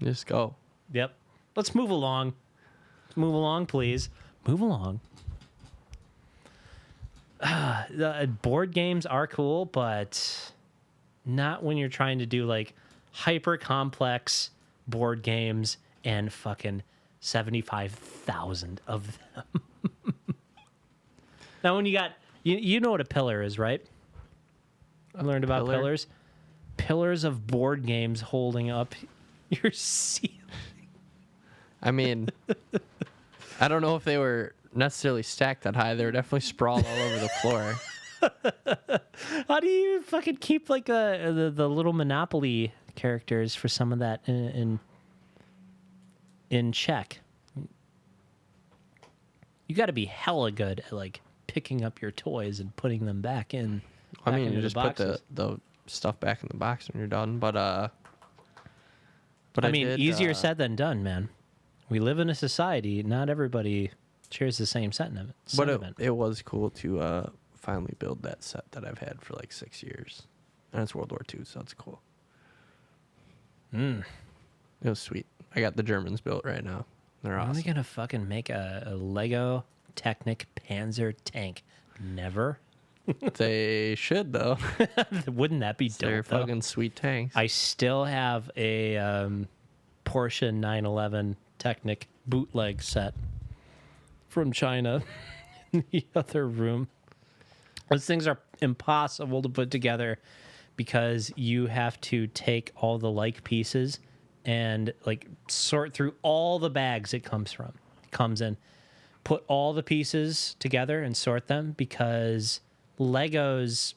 Just go. Yep. Let's move along. Move along, please. Move along. The board games are cool, but not when you're trying to do like hyper complex board games and fucking 75,000 of them. Now, when you got, you know what a pillar is, right? I learned about pillar? pillars. Pillars of board games holding up your ceiling. I mean, I don't know if they were necessarily stacked that high. They were definitely sprawled all over the floor. How do you fucking keep like the little Monopoly characters for some of that in check? You got to be hella good at like picking up your toys and putting them back in. I back mean, into you the just put boxes. the stuff back in the box when you're done. But I mean, did, easier said than done, man. We live in a society. Not everybody shares the same sentiment. But it was cool to finally build that set that I've had for like 6 years. And it's World War II, so it's cool. It was sweet. I got the Germans built right now. They're When are awesome. they gonna fucking make a Lego Technic Panzer tank? Never. They should though. Wouldn't that be They're dope? Though? fucking sweet tanks. I still have a Porsche 911 Technic bootleg set from China in the other room. Those things are impossible to put together because you have to take all the like pieces and like sort through all the bags it comes in, put all the pieces together and sort them, because Legos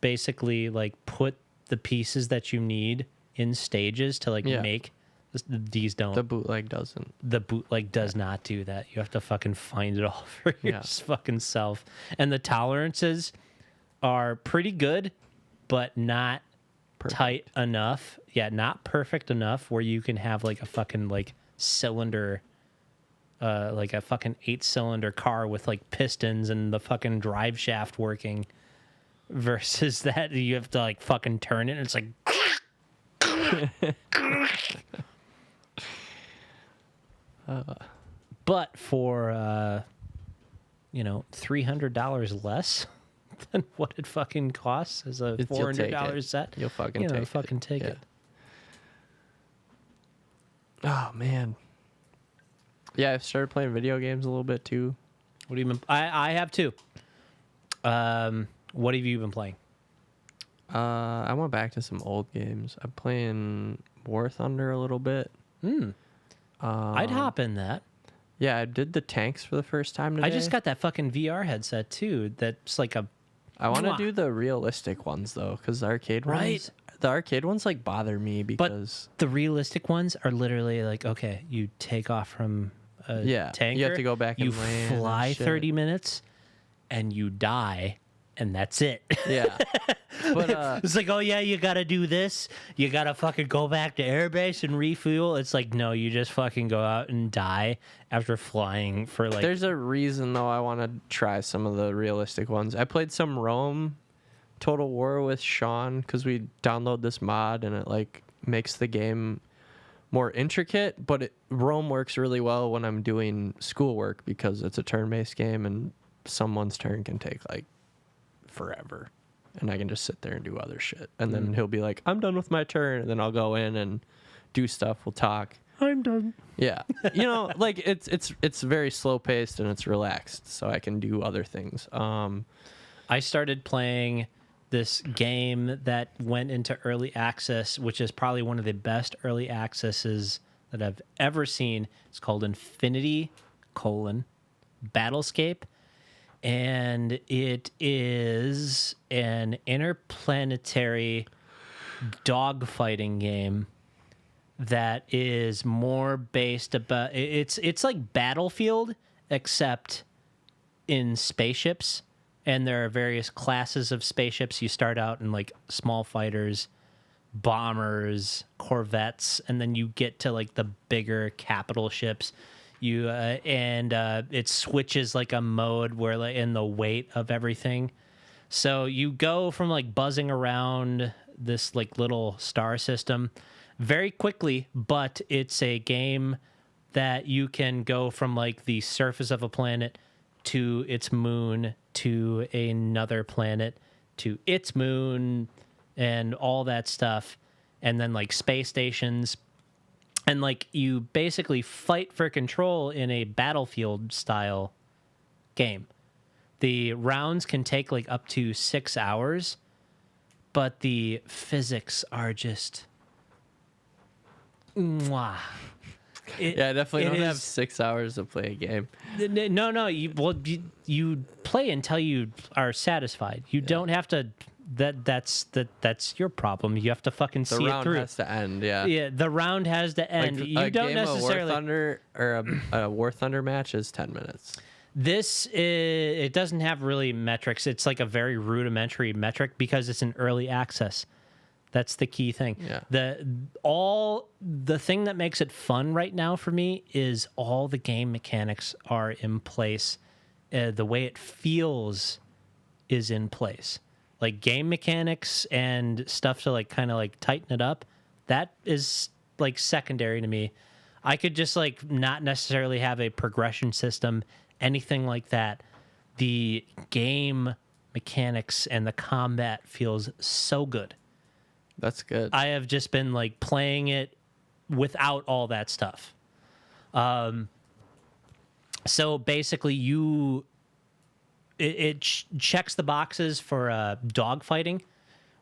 basically like put the pieces that you need in stages to like make. These don't. The bootleg doesn't. The bootleg does not do that. You have to fucking find it all for your fucking self. And the tolerances are pretty good, but not tight enough. Yeah, not perfect enough where you can have like a fucking like cylinder, like a fucking 8-cylinder car with like pistons and the fucking drive shaft working, versus that you have to like fucking turn it and it's like but for $300 less than what it fucking costs as a $400 set, You'll fucking take it. Oh man. Yeah, I've started playing video games a little bit too. What do you mean? I have too. What have you been playing? I went back to some old games. I'm playing War Thunder a little bit. I'd hop in that. Yeah, I did the tanks for the first time today. I just got that fucking VR headset too. That's like a. I want to do the realistic ones though, because the arcade ones like bother me because the realistic ones are literally like, okay, you take off from a tanker, you have to go back and you land fly 30 minutes, and you die. And that's it. Yeah. But it's like, oh yeah, you gotta do this. You gotta fucking go back to airbase and refuel. It's like, no, you just fucking go out and die after flying for like. There's a reason though I want to try some of the realistic ones. I played some Rome Total War with Sean because we download this mod and it like makes the game more intricate. But Rome works really well when I'm doing schoolwork because it's a turn-based game and someone's turn can take like forever, and I can just sit there and do other shit, and then he'll be like, I'm done with my turn, and then I'll go in and do stuff. We'll talk. I'm done. Yeah. Like it's very slow paced and it's relaxed, so I can do other things. I started playing this game that went into early access, which is probably one of the best early accesses that I've ever seen. It's called Infinity: Battlescape. And it is an interplanetary dogfighting game that is more based about it's like Battlefield except in spaceships, and there are various classes of spaceships. You start out in like small fighters, bombers, corvettes, and then you get to like the bigger capital ships. It switches like a mode where like in the weight of everything. So you go from like buzzing around this like little star system very quickly, but it's a game that you can go from like the surface of a planet to its moon to another planet to its moon and all that stuff. And then like space stations. And, like, you basically fight for control in a Battlefield-style game. The rounds can take, like, up to 6 hours, but the physics are just... Mwah. I definitely don't have 6 hours to play a game. No. You play until you are satisfied. You don't have to... That's your problem. You have to fucking see it through. The round has to end, yeah. Yeah, the round has to end. Like you don't necessarily. War Thunder or a War Thunder match is 10 minutes. It doesn't have really metrics. It's like a very rudimentary metric because it's an early access. That's the key thing. Yeah. The thing that makes it fun right now for me is all the game mechanics are in place. The way it feels is in place. Like game mechanics and stuff to like kind of like tighten it up, that is like secondary to me. I could just like not necessarily have a progression system, anything like that. The game mechanics and the combat feels so good. That's good. I have just been like playing it without all that stuff. So basically it checks the boxes for dogfighting,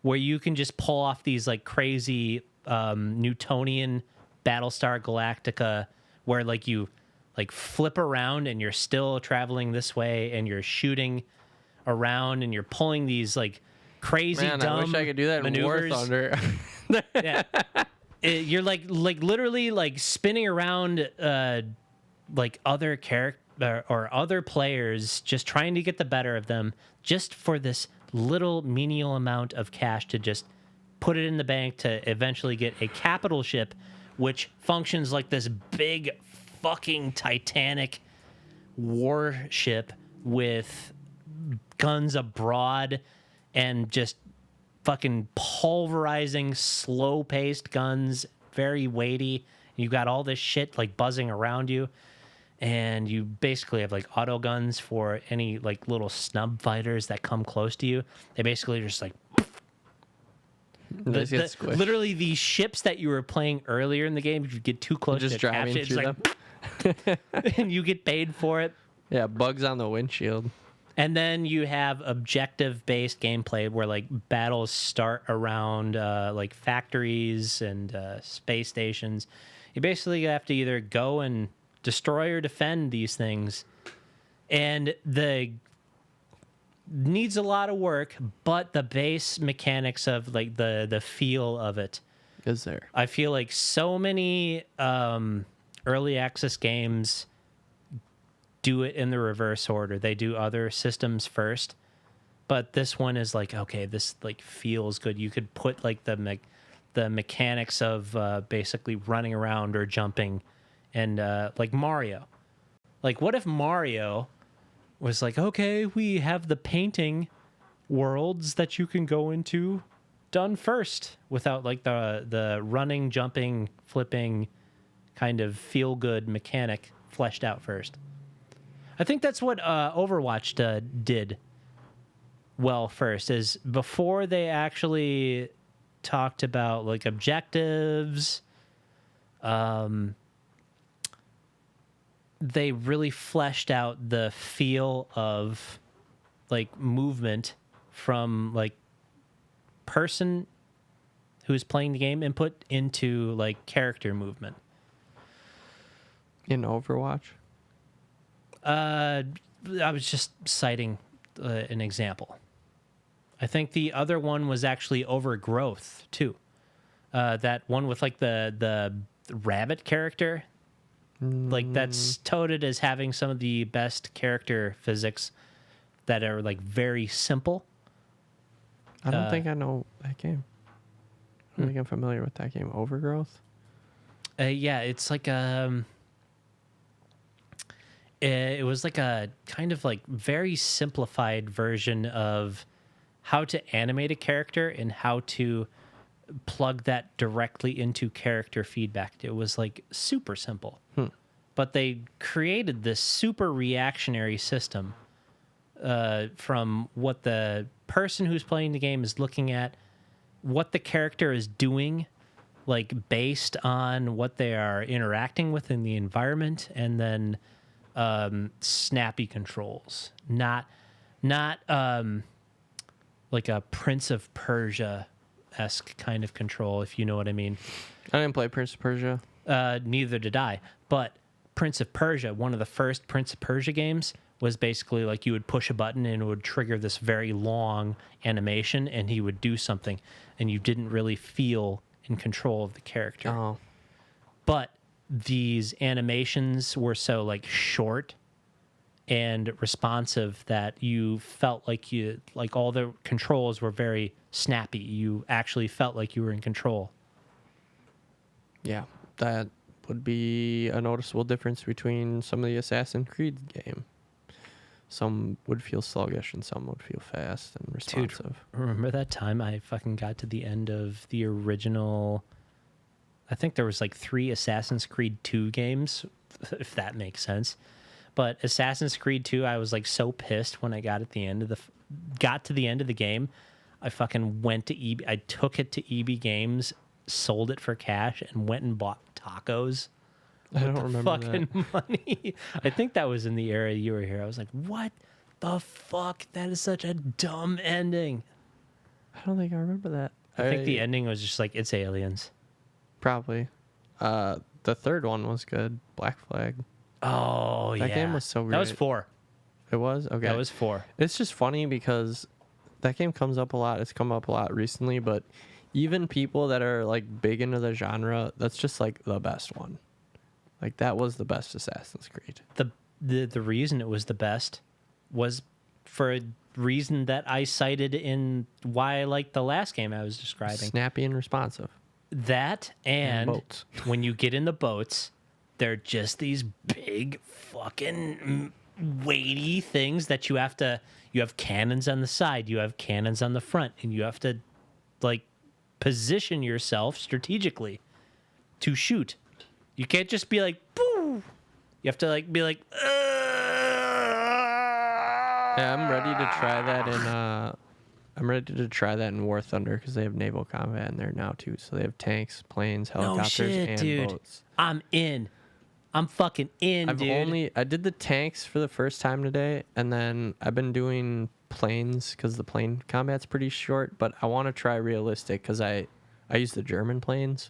where you can just pull off these like crazy Newtonian Battlestar Galactica, where like you like flip around and you're still traveling this way and you're shooting around and you're pulling these like crazy dumb I wish I could do that maneuvers. in War Thunder. Yeah. You're like literally like spinning around like other character or other players, just trying to get the better of them, just for this little menial amount of cash to just put it in the bank to eventually get a capital ship, which functions like this big fucking Titanic warship with guns abroad and just fucking pulverizing, slow-paced guns, very weighty. You got all this shit like buzzing around you, and you basically have like auto guns for any like little snub fighters that come close to you. They basically just like literally the ships that you were playing earlier in the game. If you get too close, just to driving capture, through it's like, and you get paid for it. Yeah, bugs on the windshield. And then you have objective-based gameplay where like battles start around like factories and space stations. You basically have to either go and destroy or defend these things, and needs a lot of work. But the base mechanics of like the feel of it Is there? I feel like so many early access games do it in the reverse order. They do other systems first, but this one is like, okay, this like feels good. You could put like the mechanics of basically running around or jumping, and like Mario. Like, what if Mario was like, okay, we have the painting worlds that you can go into done first, without like the running, jumping, flipping kind of feel good mechanic fleshed out first. I think that's what Overwatch did well first, is before they actually talked about like objectives, they really fleshed out the feel of like movement from like person who's playing the game input into like character movement. In Overwatch? I was just citing an example. I think the other one was actually Overgrowth too. That one with like the rabbit character, like that's touted as having some of the best character physics that are like very simple. I don't think I know that game. I don't think I'm familiar with that game. Overgrowth? Yeah, it's like it was like a kind of like very simplified version of how to animate a character and how to plug that directly into character feedback. It was like super simple. But they created this super reactionary system from what the person who's playing the game is looking at, what the character is doing, like based on what they are interacting with in the environment, and then snappy controls, not like a Prince of Persia-esque kind of control, if you know what I mean. I didn't play Prince of Persia. Neither did I. But Prince of Persia, one of the first Prince of Persia games, was basically like you would push a button and it would trigger this very long animation and he would do something, and you didn't really feel in control of the character. Oh. But these animations were so like short and responsive that you felt like all the controls were very snappy. You actually felt like you were in control. Yeah, that would be a noticeable difference between some of the Assassin's Creed game. Some would feel sluggish and some would feel fast and responsive. Dude, remember that time I fucking got to the end of the original... I think there was like 3 Assassin's Creed 2 games, if that makes sense. But Assassin's Creed 2, I was like so pissed when I got at the end of got to the end of the game, I fucking went to EB. I took it to EB Games, sold it for cash, and went and bought tacos. I don't remember Fucking that. money. I think that was in the era you were here. I was like, what the fuck? That is such a dumb ending. I don't think I remember that. I think the ending was just like, it's aliens. Probably. The third one was good. Black Flag. Oh, yeah. That game was so great. That was 4. It was? Okay. That was 4. It's just funny because that game comes up a lot. It's come up a lot recently, but even people that are like big into the genre, that's just like the best one. Like that was the best Assassin's Creed. The reason it was the best was for a reason that I cited in why I liked the last game I was describing. Snappy and responsive. That and boats. when you get in the boats, they're just these big fucking weighty things that you have cannons on the side, you have cannons on the front, and you have to like position yourself strategically to shoot. You can't just be like, boo. You have to like be like, Yeah, I'm ready to try that in War Thunder because they have naval combat in there now too. So they have tanks, planes, helicopters, and dude. boats. I'm in. I'm fucking in, dude. I did the tanks for the first time today, and then I've been doing planes because the plane combat's pretty short. But I want to try realistic because I use the German planes.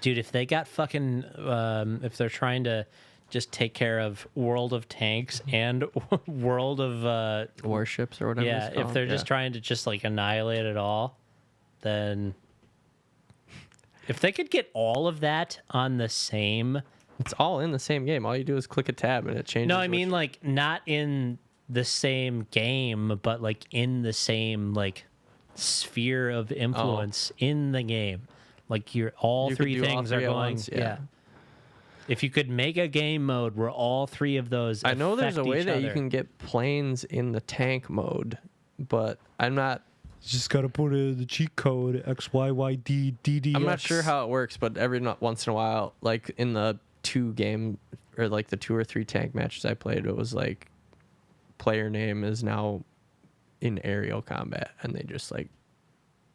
Dude, if they got fucking, if they're trying to just take care of World of Tanks and World of Warships or whatever. yeah, it's called. if they're just trying to just like annihilate it all, then if they could get all of that on the same. It's all in the same game. All you do is click a tab and it changes. No, I mean like not in the same game, but like in the same like sphere of influence in the game. Like you could three do all things three are at going. once, Yeah. If you could make a game mode where all 3 of those, I know there's a way that you other. can get planes in the tank mode, but I'm not. Just gotta put the cheat code XYYD. I'm not sure how it works, but every once in a while, like in the 2 game or like the 2 or 3 tank matches I played, it was like player name is now in aerial combat, and they just like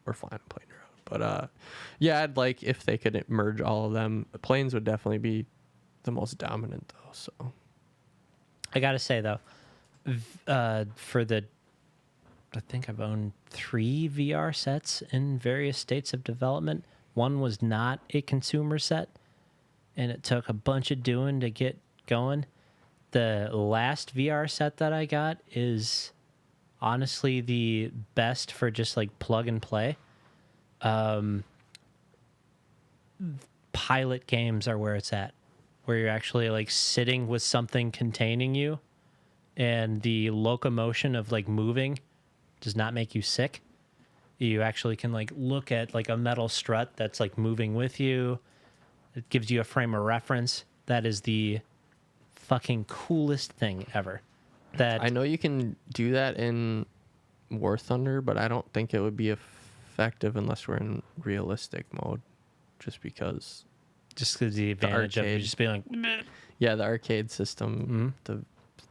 were flying a plane around. But yeah, I'd like if they could merge all of them. The planes would definitely be the most dominant, though. So I gotta say though, for the, I think I've owned 3 VR sets in various states of development. One was not a consumer set, and it took a bunch of doing to get going. The last VR set that I got is honestly the best for just like plug and play. Pilot games are where it's at, where you're actually like sitting with something containing you, and the locomotion of like moving does not make you sick. You actually can like look at like a metal strut that's like moving with you. It gives you a frame of reference. That is the fucking coolest thing ever. That I know you can do that in War Thunder, but I don't think it would be effective unless we're in realistic mode, just because the advantage of arcade. just being like, "Meh." Yeah, the arcade system, the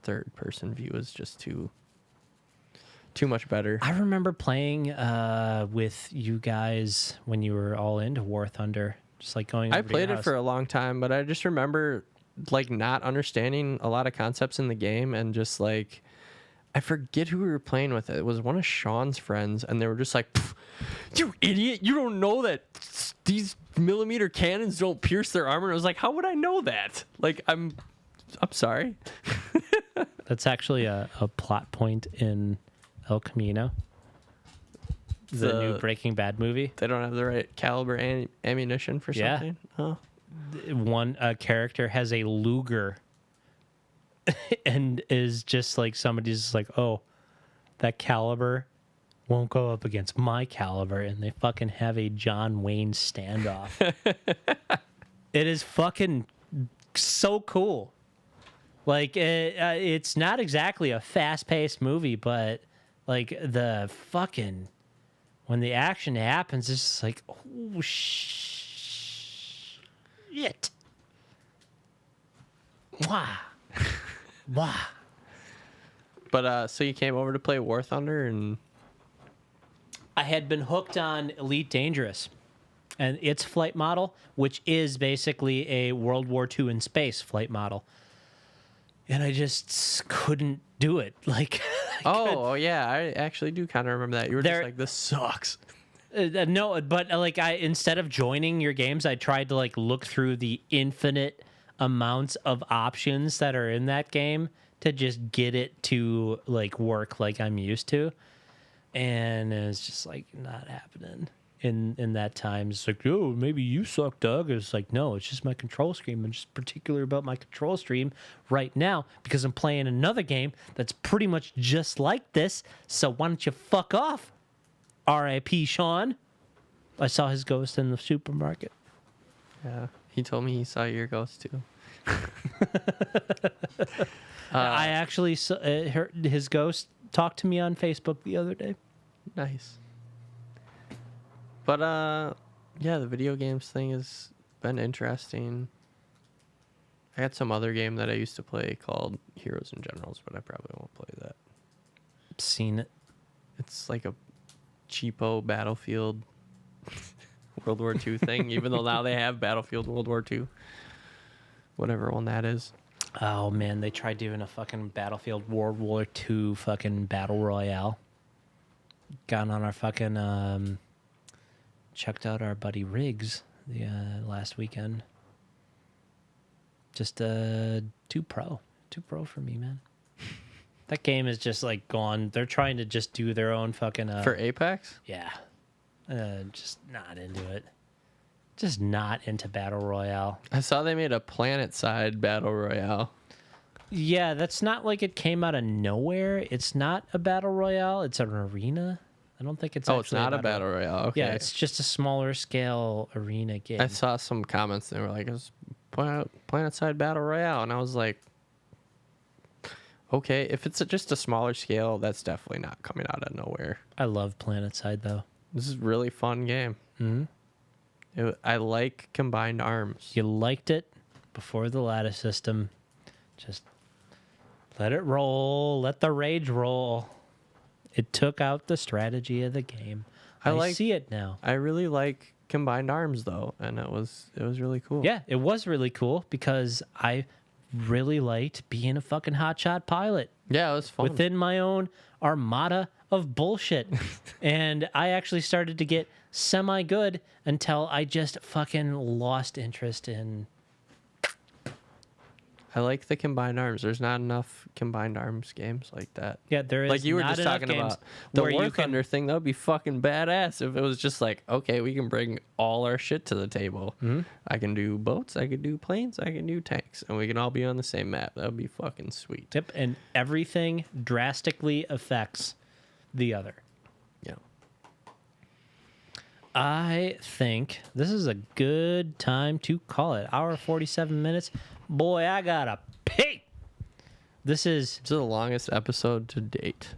third person view is just too much better. I remember playing with you guys when you were all into War Thunder, just like going. I over to played your it house. for a long time, but I just remember like not understanding a lot of concepts in the game, and just like I forget who we were playing with. It was one of Sean's friends, and they were just like, "You idiot! You don't know that these millimeter cannons don't pierce their armor." And I was like, "How would I know that?" Like, I'm sorry. That's actually a plot point in El Camino, the new Breaking Bad movie. They don't have the right caliber ammunition for Yeah. something. Oh. One character has a Luger and is just like, somebody's just like, oh, that caliber won't go up against my caliber, and they fucking have a John Wayne standoff. It is fucking so cool. Like it's not exactly a fast-paced movie, but like the fucking, when the action happens, it's just like, oh shit. Wow. Wow. But so you came over to play War Thunder, and I had been hooked on Elite Dangerous and its flight model, which is basically a World War II in space flight model. And I just couldn't do it. Like, oh yeah, I actually do kind of remember that. You were just There- like, this sucks. no, but like instead of joining your games, I tried to like look through the infinite amounts of options that are in that game to just get it to like work like I'm used to. And it's just like not happening in that time. It's like, oh, maybe you suck, Doug. It's like, no, it's just my control scheme. I'm just particular about my control stream right now because I'm playing another game that's pretty much just like this. So why don't you fuck off? R.I.P. Sean. I saw his ghost in the supermarket. Yeah, he told me he saw your ghost too. I actually heard his ghost talk to me on Facebook the other day. Nice. But yeah, the video games thing has been interesting. I had some other game that I used to play called Heroes and Generals, but I probably won't play that. Seen it. It's like a cheapo Battlefield World War II thing, even though now they have Battlefield World War II. Whatever one that is. Oh man, they tried doing a fucking Battlefield World War II fucking battle royale. Got on our fucking checked out our buddy Riggs the last weekend. Just too pro for me, man. That game is just like gone. They're trying to just do their own fucking For Apex? yeah. Just not into it. Just not into battle royale. I saw they made a planet-side battle royale. Yeah, that's not like it came out of nowhere. It's not a battle royale. It's an arena. I don't think it's. Oh, it's actually not a battle royale. Okay. Yeah, it's just a smaller scale arena game. I saw some comments and they were like, "It's planet-side battle royale," and I was like, "Okay, if it's just a smaller scale, that's definitely not coming out of nowhere." I love PlanetSide though. This is a really fun game. Mm-hmm. I like combined arms. You liked it before the ladder system. Just let it roll. Let the rage roll. It took out the strategy of the game. I see it now. I really like combined arms though, and it was really cool. Yeah, it was really cool because I really liked being a fucking hotshot pilot Yeah, it was fun. within my own armada of bullshit. And I actually started to get semi-good until I just fucking lost interest in... I like the combined arms. There's not enough combined arms games like that. Yeah, there is Like you were not just enough talking games about the where War you can... Thunder thing. That would be fucking badass if it was just like, okay, we can bring all our shit to the table. Mm-hmm. I can do boats, I can do planes, I can do tanks, and we can all be on the same map. That would be fucking sweet. Yep, and everything drastically affects the other. Yeah. I think this is a good time to call it. Hour 47 minutes. Boy, I gotta pee. This is It's the longest episode to date.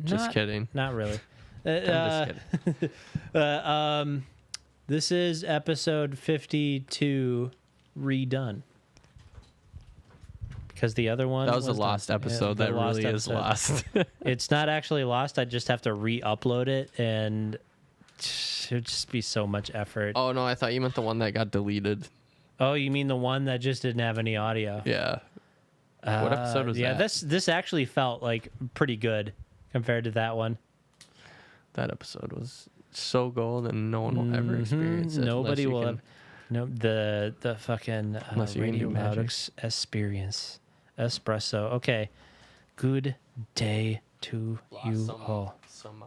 Just not- kidding. Not really. I'm just kidding. This is episode 52 redone. Because the other one That was a done. lost episode. Yeah, That the lost really is episode. lost. It's not actually lost. I just have to re-upload it, and it would just be so much effort. Oh no, I thought you meant the one that got deleted. Oh, you mean the one that just didn't have any audio? Yeah. What episode was yeah, that? this actually felt like pretty good compared to that one. That episode was so gold, and no one will ever experience it. Nobody will have. have. No, the fucking Unless you can do RadioLOUD magic. experience. Espresso. Okay. Good day to you all. Some